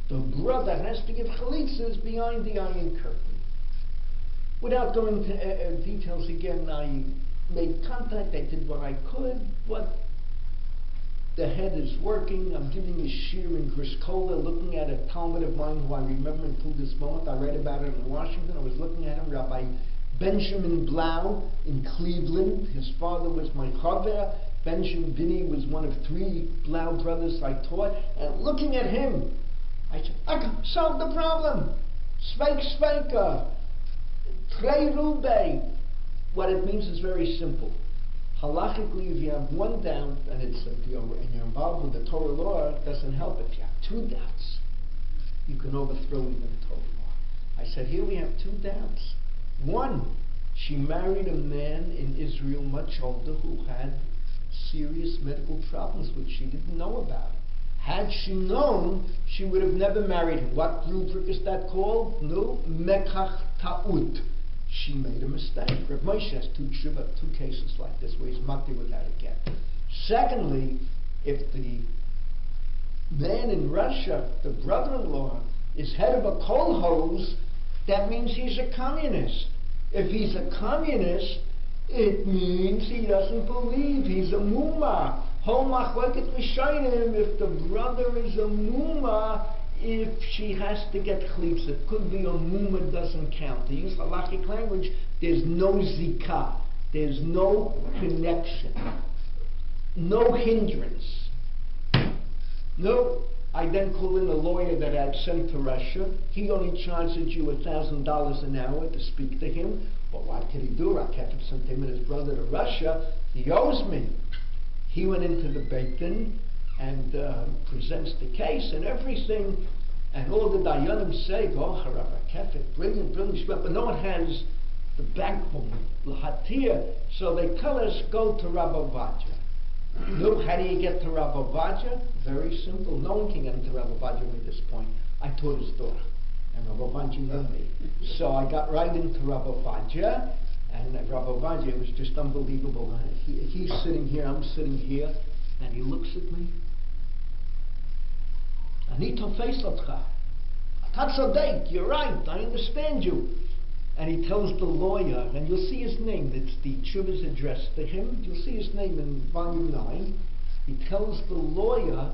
The brother has to give chalitzas behind the iron curtain. Without going into details again, I made contact, I did what I could, but the head is working. I'm giving a shir in Griskola, looking at a Talmud of mine who I remember until this moment. I read about it in Washington. I was looking at him, Rabbi Benjamin Blau in Cleveland. His father was my chaver. Benjamin Binney was one of 3 Blau brothers I taught. And looking at him, I said, I can solve the problem. Sveika. Trei Rube. What it means is very simple. Halachically, if you have one doubt and you're involved with the Torah law, it doesn't help. If you have 2 doubts, you can overthrow even the Torah law. I said, here we have 2 doubts. One, she married a man in Israel much older who had serious medical problems which she didn't know about. Had she known, she would have never married him. What rubric is that called? No, mekach ta'ut. She made a mistake. Rav Moshe has 2 cases like this where he's mati without a get. Secondly, if the man in Russia, the brother-in-law, is head of a kolhoz, that means he's a communist. If he's a communist, it means he doesn't believe. He's a muma. If the brother is a muma, if she has to get chalitza, it could be a muma, doesn't count. To use halachic language, there's no zikah. There's no connection. No hindrance. No. I then call in a lawyer that I had sent to Russia. He only charges you $1,000 an hour to speak to him. But what can he do? Rakeffet sent him and his brother to Russia. He owes me. He went into the Beit Din and presents the case and everything. And all the Dayanim say, oh, Rav Rakeffet, brilliant, brilliant. But no one has the backbone, l'hatir. So they tell us, go to Rav Ovadia. Look, how do you get to Rav Ovadia? Very simple. No one can get into Rav Ovadia at this point. I taught his daughter, and Rav Ovadia knew me. So I got right into Rav Ovadia, and Rav Ovadia was just unbelievable. He's sitting here, I'm sitting here, and he looks at me. Ani tofes otcha. Ata tzodek, you're right, I understand you. And he tells the lawyer, and you'll see his name, it's the tshuva's addressed to him, you'll see his name in volume 9. He tells the lawyer,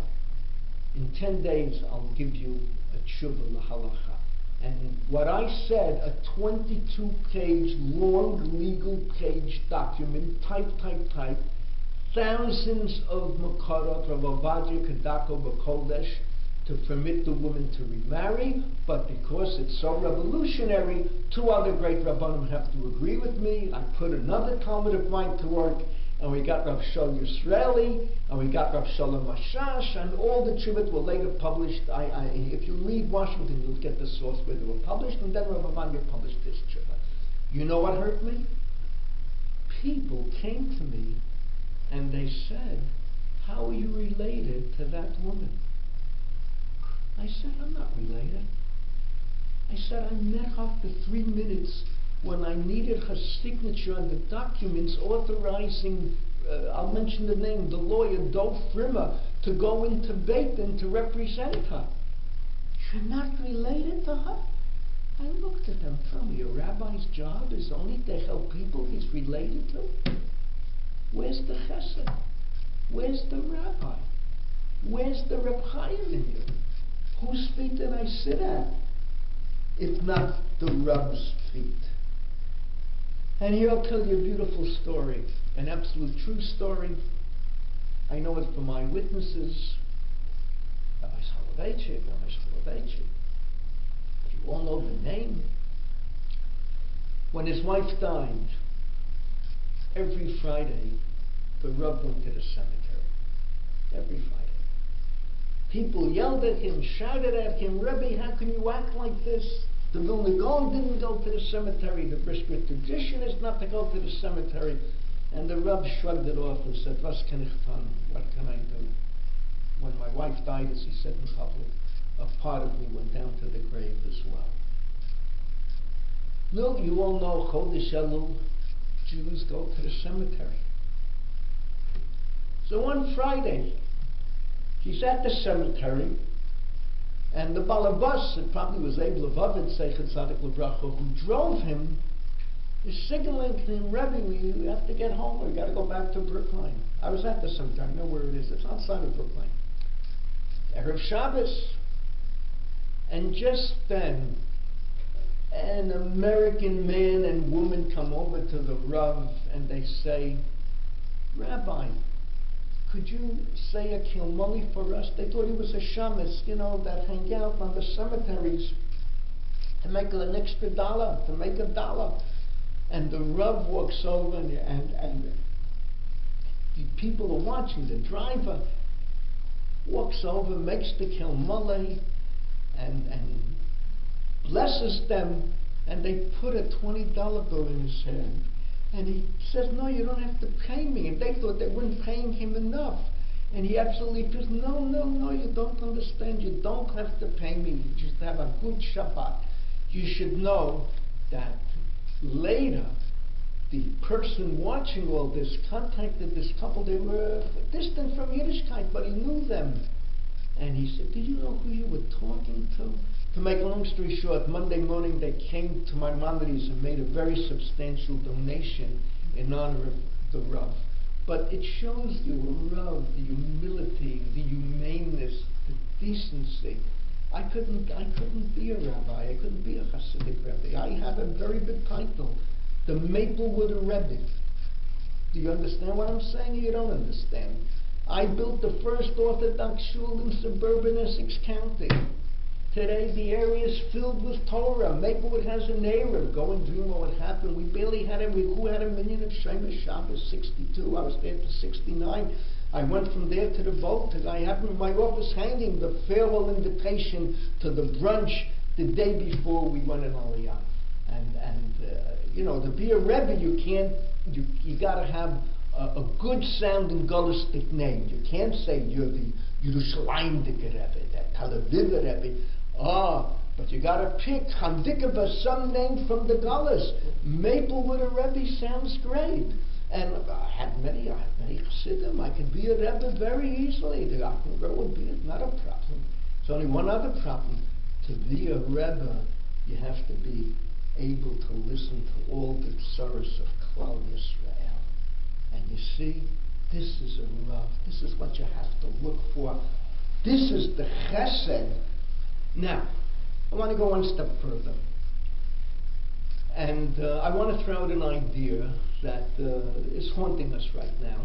in 10 days I'll give you a tshuva l'halacha. And what I said, a 22-page, long legal page document, type, thousands of makarot, Rav Ovadia Kedako B'Kodesh, to permit the woman to remarry, but because it's so revolutionary, 2 other great Rabbanim have to agree with me. I put another Talmud of mine to work, and we got Rav Shol Yisraeli, and we got Rav Shalom Ashash, and all the Chuvot were later published. If you read Washington, you'll get the source where they were published, and then Rav Ovadia published this Chuvah. You know what hurt me? People came to me, and they said, how are you related to that woman? I said, I'm not related. I said, I met her for 3 minutes when I needed her signature on the documents authorizing, I'll mention the name, the lawyer, Dov Frimmer, to go into Beit Din to represent her. You're not related to her? I looked at them. Tell me, a rabbi's job is only to help people he's related to? Where's the chesed? Where's the rabbi? Where's the Reb Chaim in you? Whose feet did I sit at, if not the Reb's feet? And here I'll tell you a beautiful story, an absolute true story. I know it from my witnesses, Rabbi Soloveitchik. You all know the name. When his wife died, every Friday, the Reb went to the cemetery. Every Friday. People yelled at him, shouted at him, Rebbe, how can you act like this? The Vilna Gaon didn't go to the cemetery. The Brisker tradition is not to go to the cemetery. And the Rebbe shrugged it off and said, was kann ich tun? What can I do? When my wife died, as he said in public, a part of me went down to the grave as well. No, you all know Chodesh Elul, Jews go to the cemetery. So one Friday, he's at the cemetery, and the balabas, it probably was Abel Levavit, Seichet Tzadik L'Bracha, who drove him, is signaling to him, Rebbe, we have to get home, we got to go back to Brookline. I was at the cemetery, I know where it is, it's outside of Brookline. Erev Shabbos. And just then, an American man and woman come over to the Rav, and they say, Rabbi, could you say a kilmoli for us? They thought he was a shamus, that hang out on the cemeteries to make an extra dollar, to make $1. And the Rav walks over, and the people are watching. The driver walks over, makes the kilmoli, and blesses them, and they put a $20 bill in his hand. And he says, no, you don't have to pay me. And they thought they weren't paying him enough. And he absolutely says, no, you don't understand. You don't have to pay me. You just have a good Shabbat. You should know that later, the person watching all this contacted this couple. They were distant from Yiddishkeit, but he knew them. And he said, did you know who you were talking to? To make a long story short, Monday morning they came to Maimonides and made a very substantial donation in honor of the Rav. But it shows you a Rav, the humility, the humaneness, the decency. I couldn't be a rabbi. I couldn't be a Hasidic Rebbe. I have a very big title, the Maplewood Rebbe. Do you understand what I'm saying? You don't understand. I built the first Orthodox shul in suburban Essex County. Today the area is filled with Torah. Maplewood has an Erev. Go and dream what would happen. We barely had who had a minyan of Shemesh Shabbos, 62. I was there to 69. I went from there to the boat. I have in my office hanging the farewell invitation to the brunch the day before we went in Aliyah. And To be a Rebbe, you gotta have a good sounding Golistic name. You can't say you're the Yerushalayim Rebbe, that Tel Aviv Rebbe. But you gotta pick Handikava, some name from the Golis. Maplewood Rebbe sounds great. And I have many Chassidim. I can be a Rebbe very easily. The Achenberg would be not a problem. There's only one other problem. To be a Rebbe, you have to be able to listen to all the tsaros of Klal Yisrael. And you see, this is a Rav. This is what you have to look for. This is the chesed. Now, I want to go one step further. And I want to throw out an idea that is haunting us right now.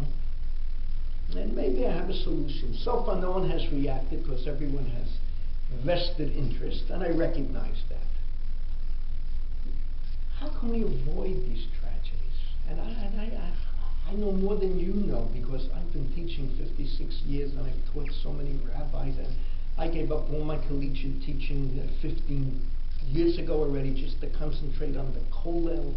And maybe I have a solution. So far, no one has reacted because everyone has vested interest, and I recognize that. How can we avoid these tragedies? And I know more than you know, because I've been teaching 56 years, and I've taught so many rabbis, and I gave up all my collegiate teaching 15 years ago already, just to concentrate on the kollel,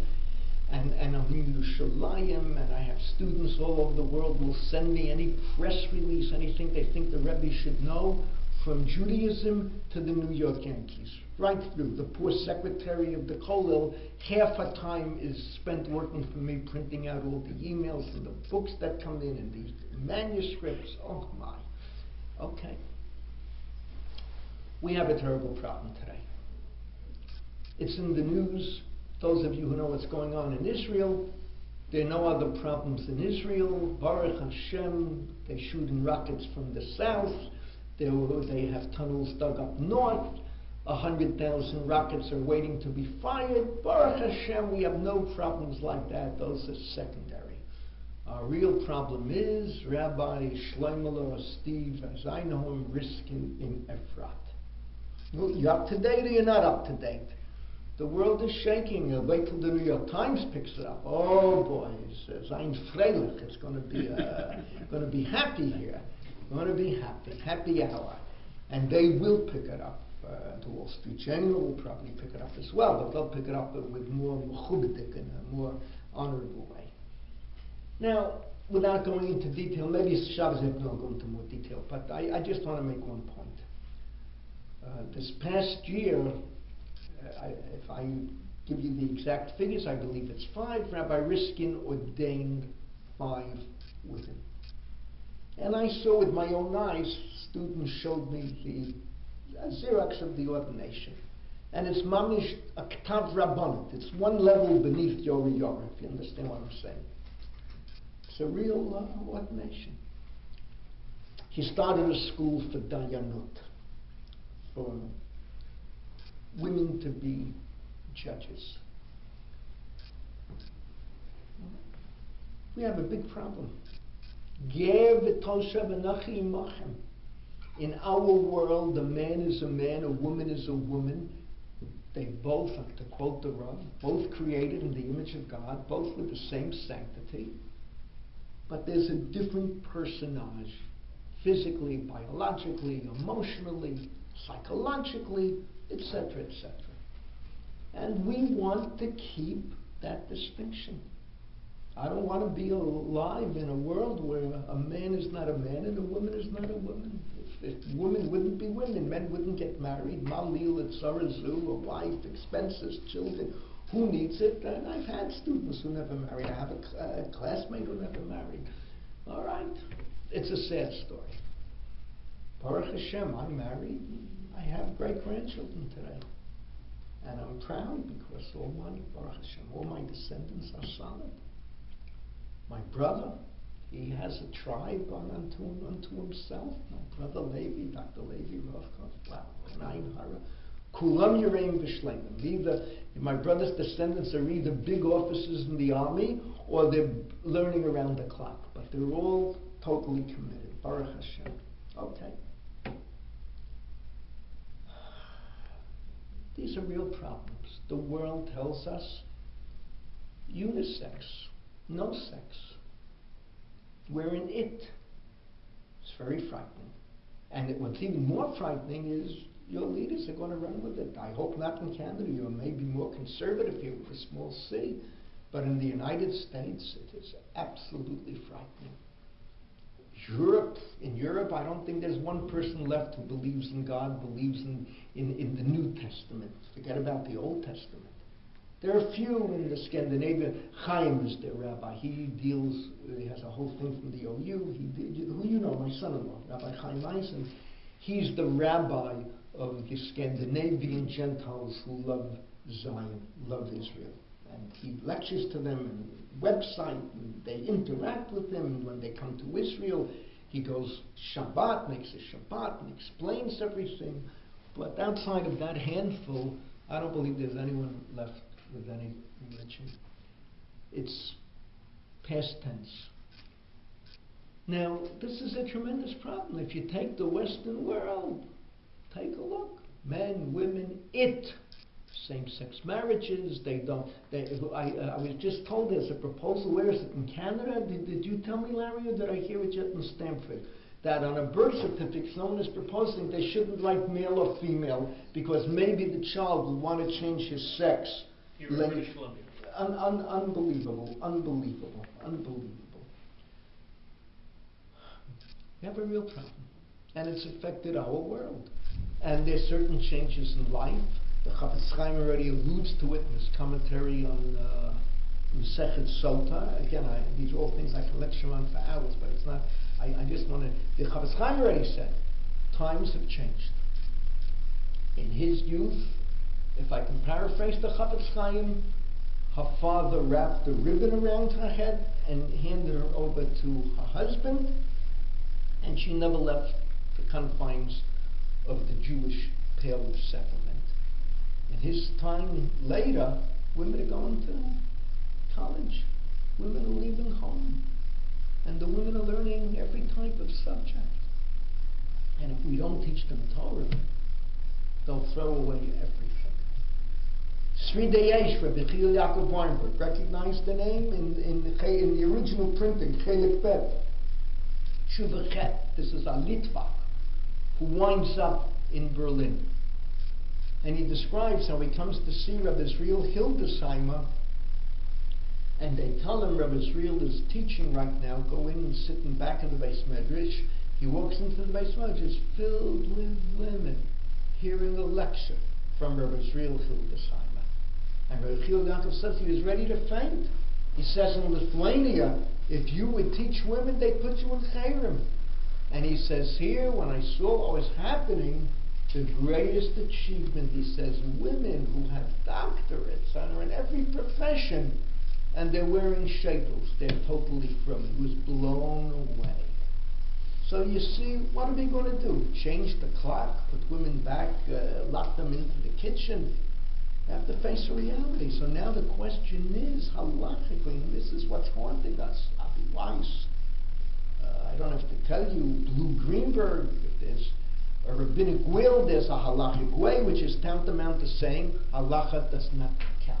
and I'm in Yerushalayim, and I have students all over the world who will send me any press release, anything they think the Rebbe should know, from Judaism to the New York Yankees, right through. The poor secretary of the kollel, half her time is spent working for me, printing out all the emails and the books that come in and these manuscripts. Oh my. Okay. We have a terrible problem today. It's in the news. Those of you who know what's going on in Israel, there are no other problems in Israel. Baruch Hashem, they shooting rockets from the south. They have tunnels dug up north. 100,000 rockets are waiting to be fired. Baruch Hashem, we have no problems like that. Those are secondary. Our real problem is Rabbi Shlomo or Steve, as I know him, risking in Efrat. You're up to date or you're not up to date? The world is shaking. Wait till the New York Times picks it up. Oh boy, Zayin Freilich. It's going to be happy here. Going to be happy hour, and they will pick it up. The Wall Street Journal will probably pick it up as well, but they'll pick it up with more mechubadik, in a more honorable way. Now, without going into detail, maybe Shabbos I'll go into more detail, but I just want to make one point. This past year, if I give you the exact figures, I believe it's 5. Rabbi Riskin ordained 5 women. And I saw with my own eyes, students showed me the Xerox of the ordination. And it's mamish a ktav rabbanit. It's one level beneath Yori Yori, if you understand what I'm saying. It's a real ordination. He started a school for dayanut, for women to be judges. We have a big problem. In our world, a man is a man, a woman is a woman. They both, to quote the Rav, both created in the image of God, both with the same sanctity. But there's a different personage, physically, biologically, emotionally, psychologically, etc., etc. And we want to keep that distinction. I don't want to be alive in a world where a man is not a man and a woman is not a woman. If women wouldn't be women, men wouldn't get married. Malil, Tzarazu, a wife, expenses, children. Who needs it? And I've had students who never married. I have a classmate who never married. All right. It's a sad story. Baruch Hashem, I'm married. I have great-grandchildren today. And I'm proud because Baruch Hashem, all my descendants are solid. My brother, he has a tribe unto himself. My brother Levi, Dr. Levi Rovkov, wow, Kanaim Hara. Kulam Yereim V'Shleimim. Either my brother's descendants are either big officers in the army or they're learning around the clock. But they're all totally committed. Baruch Hashem. Okay. These are real problems. The world tells us unisex. No sex. We're in it. It's very frightening. And what's even more frightening is your leaders are going to run with it. I hope not in Canada. You may be more conservative here with a small c, but in the United States, it is absolutely frightening. In Europe, I don't think there's one person left who believes in God, believes in the New Testament. Forget about the Old Testament. There are a few in the Scandinavian. Chaim is their rabbi. He has a whole thing from the OU. Who you know, my son-in-law, Rabbi Chaim Eisen. He's the rabbi of the Scandinavian Gentiles who love Zion, love Israel. And he lectures to them on a website, and they interact with him. And when they come to Israel, he goes Shabbat, makes a Shabbat, and explains everything. But outside of that handful, I don't believe there's anyone left with any religion. It's past tense. Now, this is a tremendous problem. If you take the Western world, take a look. Men, women, same-sex marriages, I was just told there's a proposal, where is it, in Canada? Did you tell me, Larry, or did I hear it yet in Stanford? That on a birth certificate, someone is proposing they shouldn't write male or female because maybe the child will want to change his sex. Here in British Columbia. Unbelievable. We have a real problem. And it's affected our world. And there's certain changes in life. The Chafetz Chaim already alludes to it in his commentary on Masechet Sota. Again, these are all things I can lecture on for hours, but it's not. I just want to. The Chafetz Chaim already said, times have changed. In his youth, if I can paraphrase the Chafetz Chaim, her father wrapped a ribbon around her head and handed her over to her husband, and she never left the confines of the Jewish Pale of Settlement. In his time later, women are going to college. Women are leaving home. And the women are learning every type of subject. And if we don't teach them Torah, they'll throw away everything. Sri Deyesh, Rabbi Chil Yaakov Weinberg, recognize the name in the original printing, Chelik Bet. Shuva Chet, this is a Litvak, who winds up in Berlin. And he describes how he comes to see Rabbi Israel Hildesheimer, and they tell him Rabbi Israel is teaching right now, go in and sit in back of the Beis Medrash. He walks into the Beis Medrash, it's filled with women, hearing a lecture from Rabbi Israel Hildesheimer. And Rabbi Yaakov says he was ready to faint. He says in Lithuania, if you would teach women, they'd put you in Chayrim. And he says here, when I saw what was happening, the greatest achievement, he says, women who have doctorates and are in every profession, and they're wearing shekels, they're totally from it. He was blown away. So you see, what are we going to do? Change the clock, put women back, lock them into the kitchen? We have to face a reality. So now the question is, halachically, and this is what's haunting us, Avi Weiss, I don't have to tell you, Blue Greenberg, if there's a rabbinic will, there's a halachic way, which is tantamount to saying halacha does not count.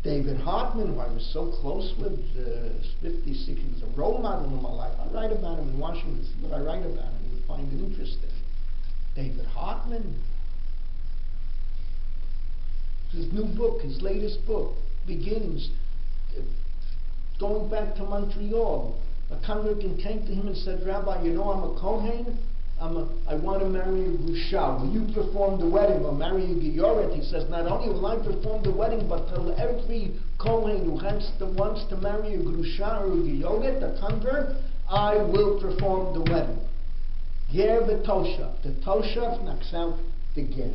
David Hartman, who I was so close with, 56, he was a role model in my life. I write about him in Washington. This is what I write about him. You'll find it interesting. David Hartman, his new book, his latest book, begins going back to Montreal. A congregant came to him and said, Rabbi, you know I'm a Kohen. I want to marry a Grusha. Will you perform the wedding or marry a Giyoret? He says, not only will I perform the wedding, but tell every Kohen who wants to marry a Grusha or a Giyoret, a convert, I will perform the wedding. Ger v'toshav. The toshav knocks out the ger.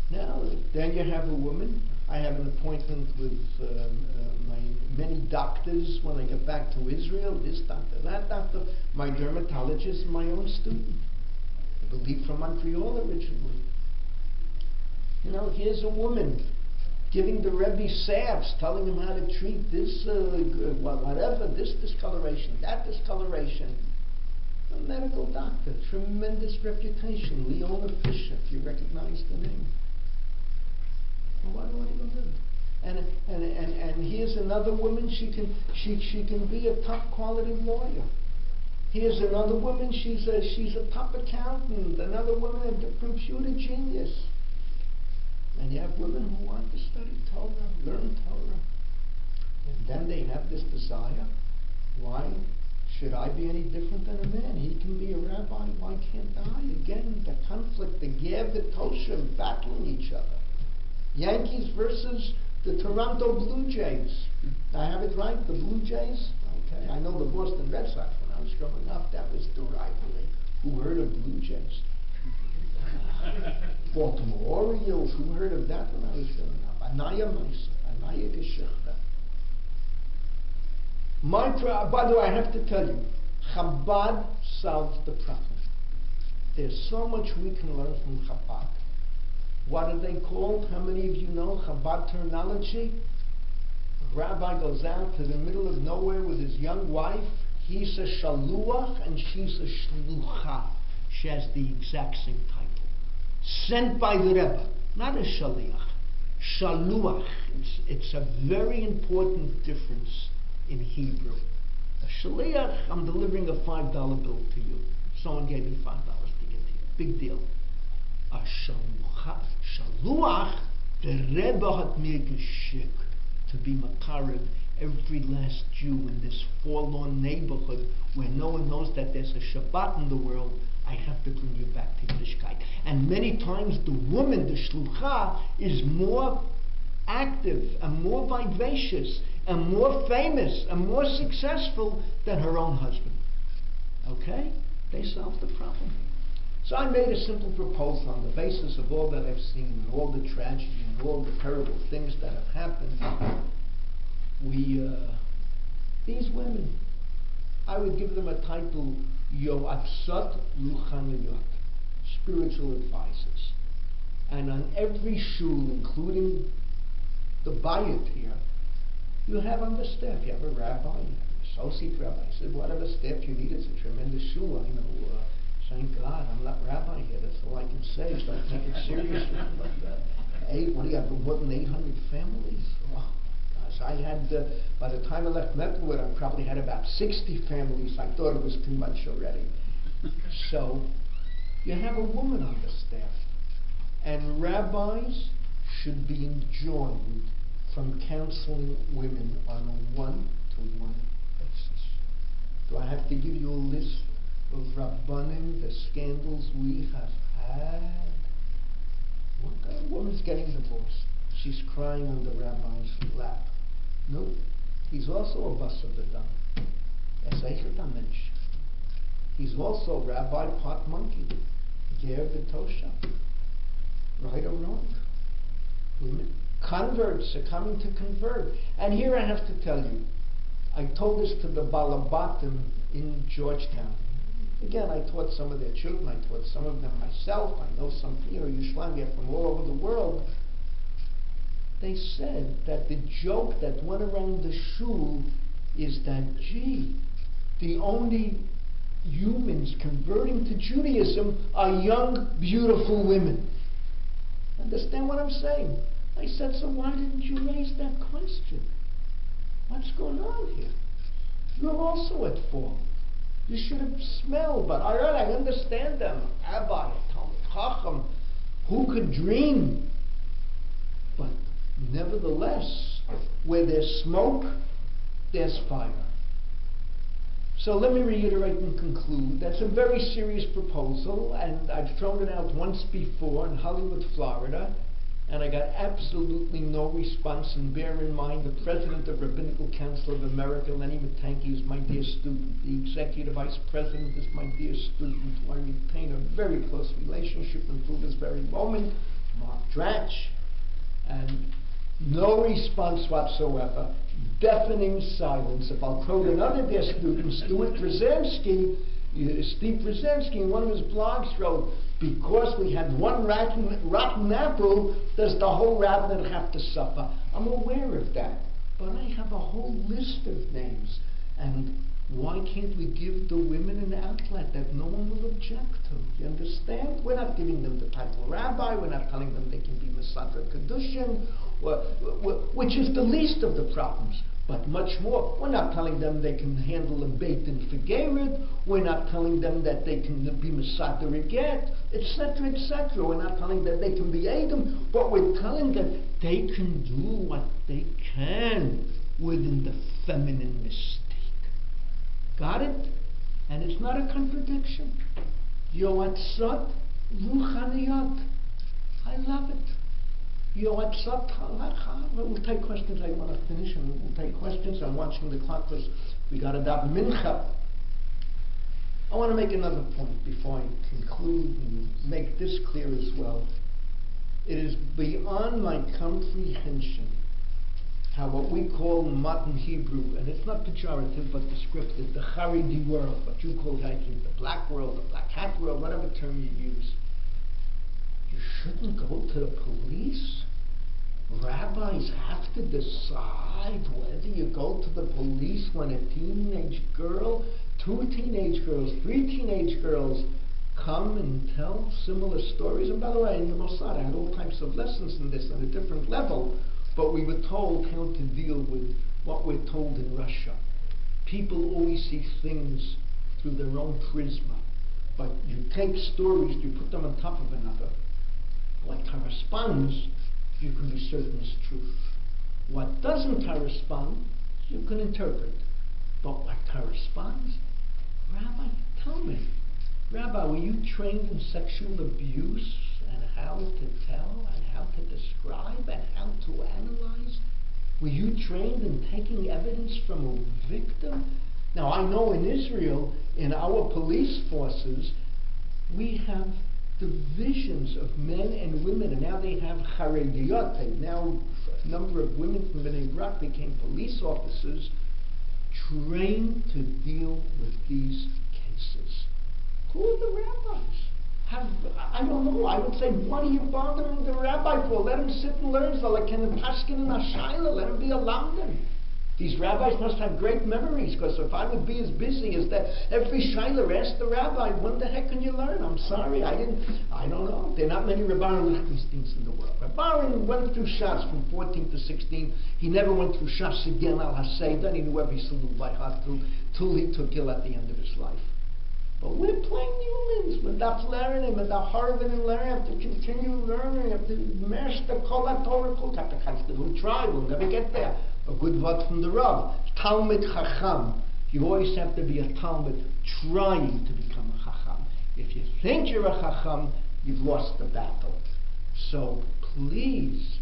Now, then you have a woman. I have an appointment with my many doctors when I get back to Israel, this doctor, that doctor, my dermatologist, my own student. I believe from Montreal originally. You know, here's a woman giving the Rebbe salves, telling him how to treat this, whatever, this discoloration, that discoloration. A medical doctor, tremendous reputation, Leona Fisher, if you recognize the name. Well, what are you going to do? And here's another woman. She can be a top quality lawyer. Here's another woman, she's a top accountant. Another woman, a computer genius. And you have women who want to study Torah, learn Torah. And then they have this desire. Why should I be any different than a man? He can be a rabbi, why can't I? Again, the conflict, the Gev, the Toshim battling each other. Yankees versus the Toronto Blue Jays. I have it right, the Blue Jays? Okay, I know the Boston Red Sox when I was growing up, that was the rivalry. Who heard of Blue Jays? Baltimore Orioles, who heard of that when I was growing up? Anaya Maisa, Anaya Geshechta. By the way, I have to tell you, Chabad solves the problem. There's so much we can learn from Chabad. What are they called? How many of you know Chabad terminology? A rabbi goes out to the middle of nowhere with his young wife. He's a shaluach and she's a shlucha. She has the exact same title. Sent by the Rebbe, not a shaliach. Shaluach. It's a very important difference in Hebrew. A shaliach, I'm delivering a $5 bill to you. Someone gave me $5 to get here. Big deal. A shaluach, the Rebbe had mir geschickt to be makarev every last Jew in this forlorn neighborhood where no one knows that there's a Shabbat in the world. I have to bring you back to Yiddishkeit. And many times the woman, the shlucha, is more active and more vivacious and more famous and more successful than her own husband. Okay? They solved the problem. So I made a simple proposal on the basis of all that I've seen and all the tragedy and all the terrible things that have happened. These women, I would give them a title, Yoatzot Ruchaniyot, spiritual advisors. And on every shul, including the bayit here, you have on the staff, you have a rabbi, you have an associate rabbi. I said, whatever staff you need, it's a tremendous shul. I know, thank God, I'm not rabbi here, that's all I can say, so I take it seriously. What do you have, more than 800 families? Oh, gosh, I had, by the time I left Maplewood, I probably had about 60 families. I thought it was too much already. So, you have a woman on the staff. And rabbis should be enjoined from counseling women on a one-to-one basis. Do I have to give you a list of rabbanim, the scandals we have had? A woman's getting divorced. She's crying on the rabbi's lap. No, he's also a bus of the dam. He's also rabbi pot monkey. Ger v'tosha. Right or wrong? Women. Converts are coming to convert. And here I have to tell you, I told this to the Balabatim in Georgetown. Again, I taught some of their children, I taught some of them myself, I know some, Yishlang from all over the world. They said that the joke that went around the shul is that, gee, the only humans converting to Judaism are young, beautiful women. Understand what I'm saying? I said, so why didn't you raise that question? What's going on here? You're also at fault. You should have smelled, but I understand them. Abba, Talmud Chacham, who could dream? But nevertheless, where there's smoke, there's fire. So let me reiterate and conclude. That's a very serious proposal, and I've thrown it out once before in Hollywood, Florida, and I got absolutely no response. And bear in mind, the president of Rabbinical Council of America, Lenny Matanky, is my dear student. The executive vice president is my dear student, who I retain a very close relationship until this very moment, Mark Dratch, and no response whatsoever. Deafening silence. If I'll quote another dear student, Steve Brzezinski, in one of his blogs wrote, because we had one rotten apple, does the whole rabbinate have to suffer? I'm aware of that, but I have a whole list of names. And why can't we give the women an outlet that no one will object to? You understand? We're not giving them the title rabbi, we're not telling them they can be Mesadra Kedushin, which is the least of the problems. But much more, we're not telling them they can handle a bait and forgerid. We're not telling them that they can be Masader Get, etc., etc. We're not telling them they can be Adam, but we're telling them they can do what they can within the feminine mystique. Got it? And it's not a contradiction. Yoatzot Ruchaniyot. I love it. Yoatzot. We'll take questions. I want to finish and we'll take questions. I'm watching the clock because we got to daven mincha. I want to make another point before I conclude and make this clear as well. It is beyond my comprehension how what we call modern Hebrew, and it's not pejorative but descriptive, the Haredi world, what you call, I think, the black world, the black hat world, whatever term you use. You shouldn't go to the police. Rabbis have to decide whether you go to the police when a teenage girl, 2 teenage girls, 3 teenage girls come and tell similar stories. And by the way, in the Mossad, I had all types of lessons in this on a different level. But we were told how to deal with what we're told in Russia. People always see things through their own prisma. But you take stories, you put them on top of another. What corresponds, you can be certain is truth. What doesn't correspond, you can interpret. But what corresponds, Rabbi, tell me. Rabbi, were you trained in sexual abuse and how to tell and how to describe and how to analyze? Were you trained in taking evidence from a victim? Now, I know in Israel, in our police forces, we have divisions of men and women, and now they have Harediyot. Now a number of women from Bnei Brak became police officers trained to deal with these cases. Who are the rabbis? I don't know. I would say, what are you bothering the rabbi for? Let him sit and learn. Let him be a lamdan. These rabbis must have great memories, because if I would be as busy as that, every shiler asked the rabbi, when the heck can you learn? I'm sorry, I don't know. There are not many Rabbi Lichtensteins in the world. Rabbi went through Shas from 14 to 16. He never went through Shas again, al Haseidah. He knew every syllable by heart till he took ill at the end of his life. But we're plain humans. We're not learning. We're not harving and learning. Have to continue learning. Have to master Kol HaTorah. Have to constantly try. We'll never get there. A good word from the Rav. Talmid Chacham. You always have to be a Talmid trying to become a Chacham. If you think you're a Chacham, you've lost the battle. So please,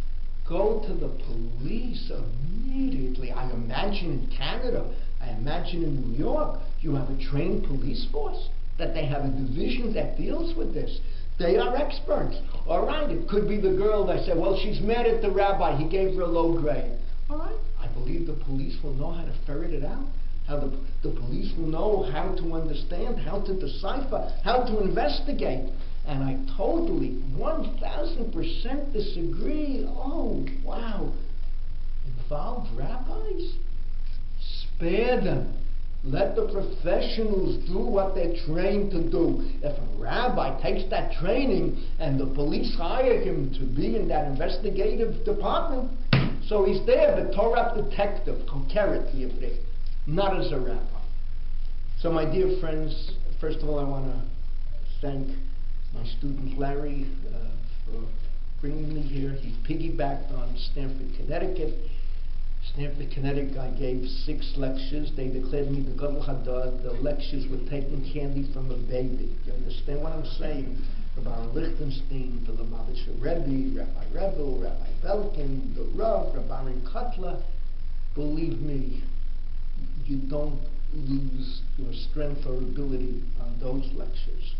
go to the police immediately. I imagine in Canada, I imagine in New York, you have a trained police force, that they have a division that deals with this. They are experts. All right, it could be the girl that said, well, she's mad at the rabbi, he gave her a low grade. All right, I believe the police will know how to ferret it out. How the police will know how to understand, how to decipher, how to investigate. And I totally, 1,000% disagree. Oh, wow. Involve rabbis? Spare them. Let the professionals do what they're trained to do. If a rabbi takes that training and the police hire him to be in that investigative department, so he's there, the Torah detective, kokeret yivri, not as a rabbi. So my dear friends, first of all I want to thank my student Larry for bringing me here. He piggybacked on Stanford, Connecticut. Stanford, Connecticut, I gave 6 lectures. They declared me the Gadol Hadad. The lectures were taking candy from a baby. You understand what I'm saying? Rabbi Lichtenstein, the Lubavitcher Rebbe, Rabbi Revel, Rabbi Belkin, the Rav, Rabbi Aaron Kotler. Believe me, you don't lose your strength or ability on those lectures.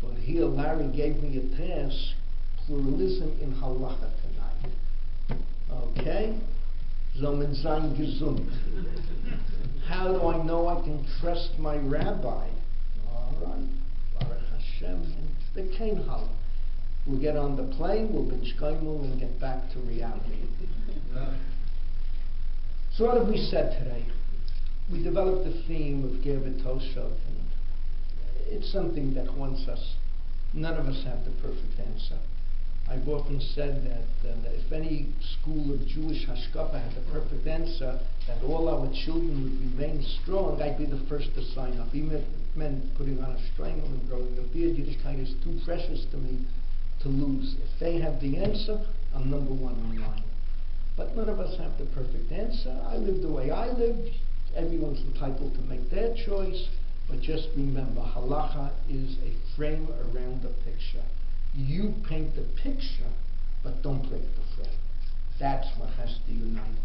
But here Larry gave me a task, pluralism in halacha tonight. Okay? Sollen sein gesund. How do I know I can trust my rabbi? All right, Baruch Hashem, and the Kain Hal. We'll get on the plane, we'll binge Gaimel and get back to reality. So what have we said today? We developed the theme of Ger V'Toshav, and it's something that haunts us. None of us have the perfect answer. I've often said that if any school of Jewish hashkafa had the perfect answer, that all our children would remain strong, I'd be the first to sign up. Even if it meant putting on a strangle and growing a beard, Yiddishkeit is too precious to me to lose. If they have the answer, I'm number one in line. But none of us have the perfect answer. I live the way I lived. Everyone's entitled to make their choice. But just remember, halacha is a frame around the picture. You paint the picture, but don't break the frame. That's what has to unite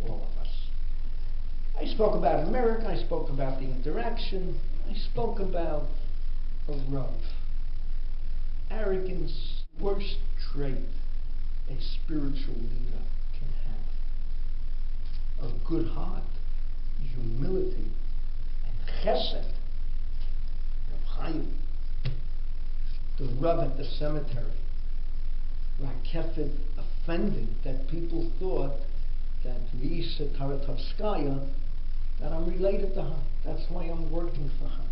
all of us. I spoke about America. I spoke about the interaction. I spoke about a Rav. Arrogance, worst trait a spiritual leader can have. A good heart, humility, and chesed. Rav Chaim, the Rav at the cemetery, Rakeffet offending that people thought that Visa Taratovskaya, that I'm related to her. That's why I'm working for her.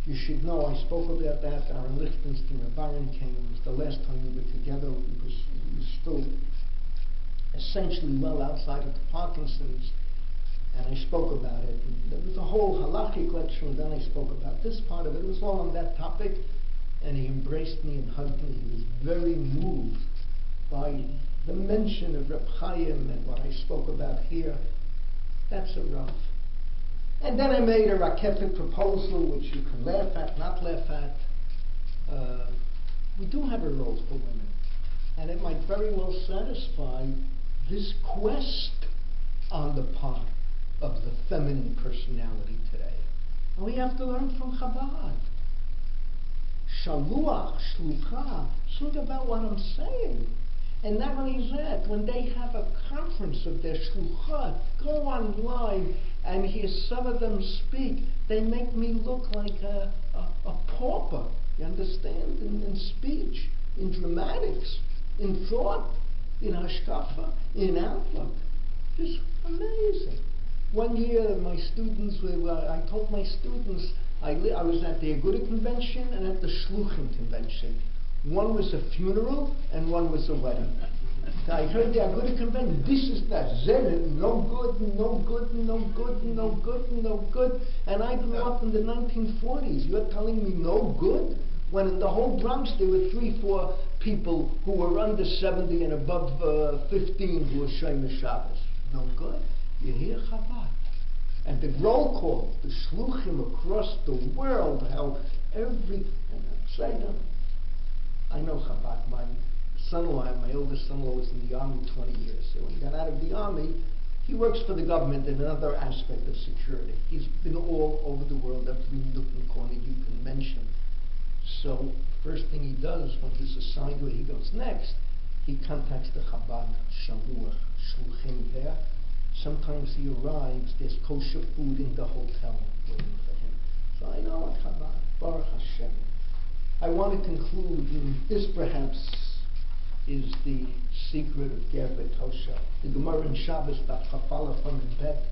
You should know, I spoke about that. Aaron Lichtenstein, Baron came. It was the last time we were together. He was still essentially well outside of the Parkinson's. And I spoke about it. There was a whole halachic lecture, and then I spoke about this part of it. It was all on that topic. And he embraced me and hugged me. He was very moved by the mention of Reb Chaim and what I spoke about here. That's a Rav. And then I made a Rakeffet proposal, which you can laugh at, not laugh at. We do have a role for women. And it might very well satisfy this quest on the part of the feminine personality today. And we have to learn from Chabad. Shaluach, shlucha, think about what I'm saying. And not only that, when they have a conference of their shluchot, go online and hear some of them speak, they make me look like a pauper, you understand, in speech, in dramatics, in thought, in hashkafa, in outlook. Just amazing. One year, my students, I told my students, I was at the Aguda convention and at the Shluchim convention. One was a funeral and one was a wedding. I heard the Aguda convention, this is that Zen, no good, no good, no good, no good, no good. And I grew up in the 1940s. You're telling me no good? When in the whole Bronx there were 3-4 people who were under 70 and above 15 who were Shomer Shabbos. No good? You hear Chabad. And the roll call, the shluchim across the world, how every, say them. I know Chabad. My son-in-law, my oldest son-in-law was in the army 20 years. So when he got out of the army, he works for the government in another aspect of security. He's been all over the world, every nook and corner you can mention. So first thing he does when he's assigned where he goes next, he contacts the Chabad Shaluach, shluchim there. Sometimes he arrives, there's kosher food in the hotel waiting for him. So I know what Chabad, Baruch Hashem. I want to conclude, and this perhaps is the secret of Ger B'Tosha. The Gemara in Shabbos, Daf Chafala from the Bet,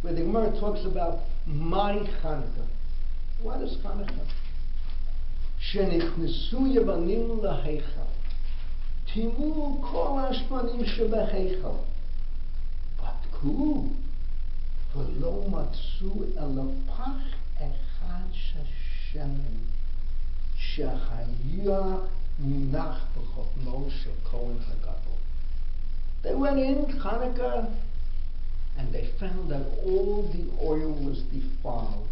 where the Gemara talks about my Chanukah. What is Chanukah? Shenichnesu Yevanim LaHeichal, Timu Kol Hashmanim SheBeHeichal. Who? V'lo matzu ela pach echad sheshemen shehaya munach b'chotmo shel Kohen HaGadol. They went in Hanukkah and they found that all the oil was defiled,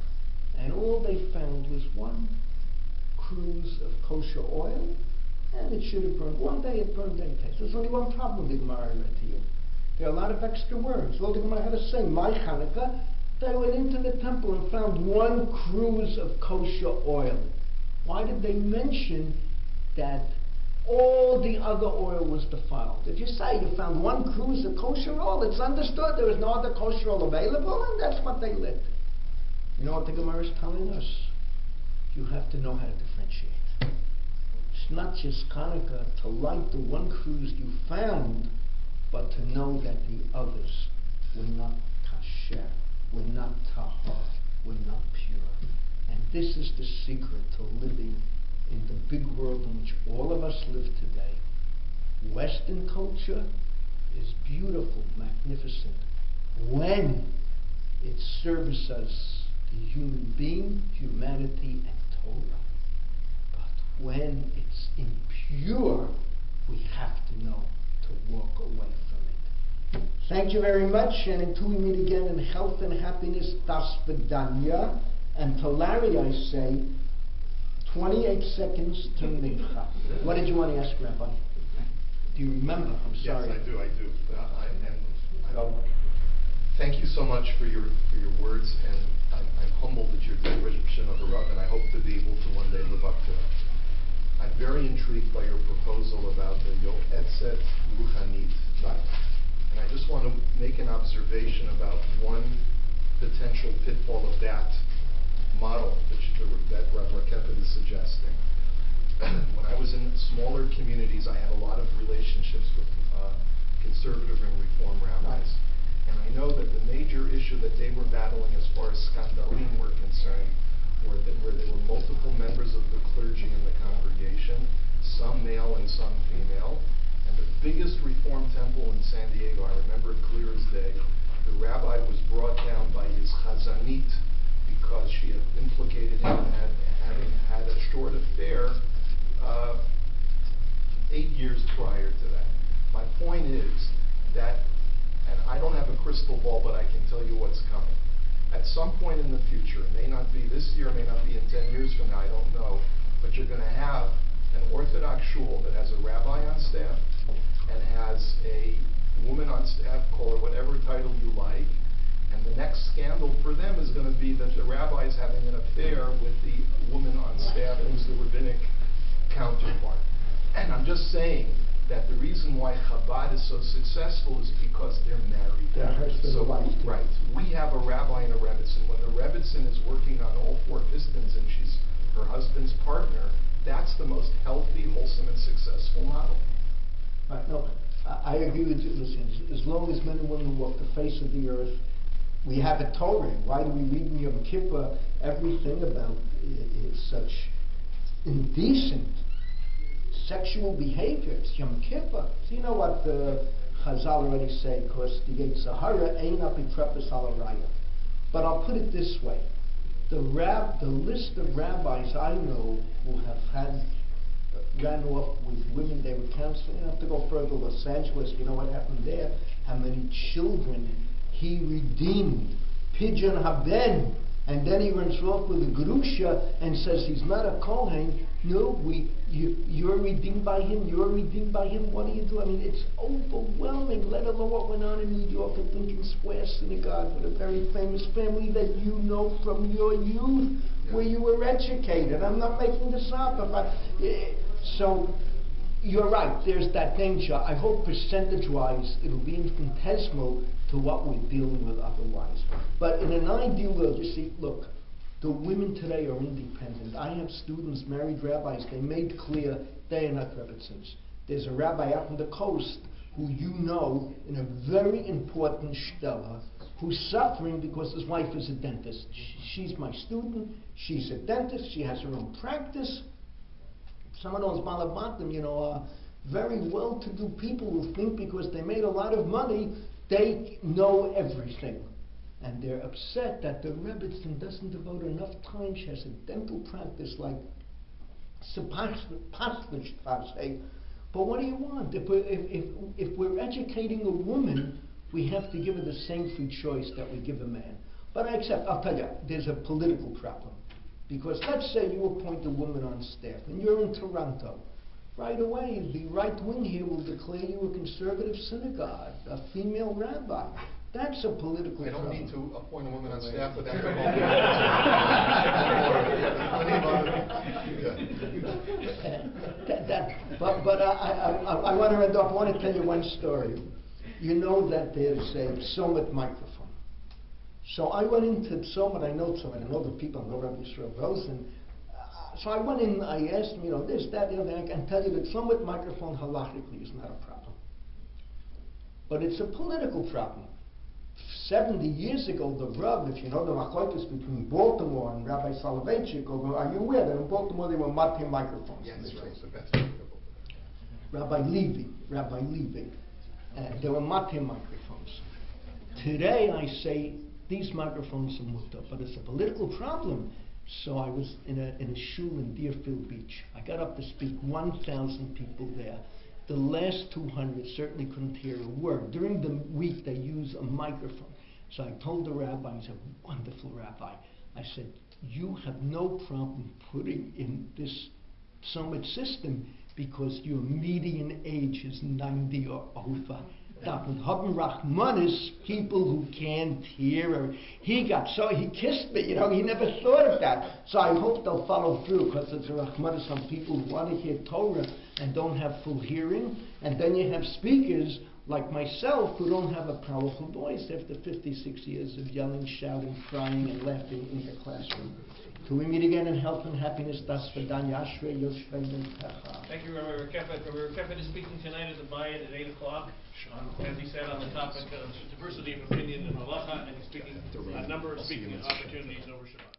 and all they found was one cruse of kosher oil, and it should have burned. One day it burned any case. There's only one problem the Gemara read to you. There are a lot of extra words. All the Gemara had to say, my Hanukkah, they went into the temple and found one cruse of kosher oil. Why did they mention that all the other oil was defiled? If you say you found one cruse of kosher oil, it's understood there was no other kosher oil available, and that's what they lit. You know what the Gemara is telling us? You have to know how to differentiate. It's not just Hanukkah to light the one cruse you found, but to know that the others were not kasher, were not tahor, were not pure. And this is the secret to living in the big world in which all of us live today. Western culture is beautiful, magnificent, when it serves us the human being, humanity, and Torah. But when it's impure, we have to know to walk away from it. Thank you very much, and until we meet again in health and happiness, das Vidanya. And to Larry I say, 28 seconds to Mincha. What did you want to ask, Rabbi? Do you remember? I'm sorry. Yes, I do. Thank you so much for your words, and I'm humbled that you're the Rishon of a Rav, and I hope to be able to one day live up to it. I'm very intrigued by your proposal about the Yoetzet Ruchanit, and I just want to make an observation about one potential pitfall of that model that Rav Rakeffet is suggesting. When I was in smaller communities, I had a lot of relationships with conservative and reform rabbis. And I know that the major issue that they were battling as far as skandalim were concerned, where there were multiple members of the clergy in the congregation, some male and some female. And the biggest reform temple in San Diego, I remember it clear as day, the rabbi was brought down by his chazanit because she had implicated him in having had a short affair 8 years prior to that. My point is that, and I don't have a crystal ball, but I can tell you what's coming. At some point in the future, it may not be this year, it may not be in 10 years from now, I don't know, but you're going to have an Orthodox shul that has a rabbi on staff and has a woman on staff, call her whatever title you like, and the next scandal for them is going to be that the rabbi is having an affair with the woman on staff who's the rabbinic counterpart. And I'm just saying that the reason why Chabad is so successful is because they're married. Right. We have a rabbi and a Rebbitzin. When the Rebbitzin is working on all four pistons and she's her husband's partner, that's the most healthy, wholesome, and successful model. No, I agree with you. Listen, as long as men and women walk the face of the earth, we have a Torah. Why do we read in Yom Kippur everything about such indecent sexual behavior? It's Yom Kippur. So you know what the Chazal already say, because the Yetzer Hara ain't up in Trepus al Araya. But I'll put it this way. The list of rabbis I know who have ran off with women they were counseling. You don't have to go further. Los Angeles, you know what happened there? How many children he redeemed. Pidyon Haben. And then he runs off with a Gerusha and says he's not a Kohen. No, you're redeemed by him, you're redeemed by him. What do you do? I mean, it's overwhelming, let alone what went on in New York at Lincoln Square Synagogue with a very famous family that you know from your youth, where you were educated. I'm not making this up. So, you're right, there's that danger. I hope percentage-wise it'll be infinitesimal to what we're dealing with otherwise. But in an ideal world, you see, look, the women today are independent. I have students, married rabbis, they made clear they are not Rebbitzins. There's a rabbi out on the coast who you know in a very important shtela who's suffering because his wife is a dentist. She's my student, she's a dentist, she has her own practice. Some of those malabatim, very well-to-do people who think because they made a lot of money, they know everything. And they're upset that the Rebbitzin doesn't devote enough time. She has a dental practice like Sepashlish. But what do you want? If we're educating a woman, we have to give her the same free choice that we give a man. But I accept, I'll tell you, there's a political problem. Because let's say you appoint a woman on staff, and you're in Toronto. Right away, the right wing here will declare you a conservative synagogue, a female rabbi. That's a political problem. I don't need to appoint a woman on staff, but that's But I want to end up. I want to tell you one story. You know that there's a Summit microphone. So I went into Summit. I know Summit. I know the people. I know Rabbi Yisrael Rosen. So I went in. I asked him, this, that, the other thing. I can tell you that Summit microphone halachically is not a problem, but it's a political problem. 70 years ago, the Rav, if you know the machlokes between Baltimore and Rabbi Soloveitchik, are you aware that in Baltimore there were Matim microphones? Yes, right. So that's Rabbi Levy. There were mate microphones. Today I say these microphones are mutter, but it's a political problem. So I was in a shul in Deerfield Beach. I got up to speak, 1,000 people there. The last 200 certainly couldn't hear a word. During the week they use a microphone. So I told the rabbi, he's a wonderful rabbi, I said, you have no problem putting in this summit system because your median age is 90 or over. That would haben Rachmanis, people who can't hear, or he kissed me, he never thought of that. So I hope they'll follow through, because it's a Rachmanis on people who want to hear Torah and don't have full hearing. And then you have speakers like myself who don't have a powerful voice after 56 years of yelling, shouting, crying, and laughing in the classroom. Till we meet again in health and happiness, das Vedan Yashre Yoshvei Techa. Thank you, Rabbi Rakeffet. Rabbi Rakeffet is speaking tonight at the Bayit at 8 o'clock, as he said, on the topic of diversity of opinion in halacha, and he's speaking a number of speaking opportunities over Shabbat.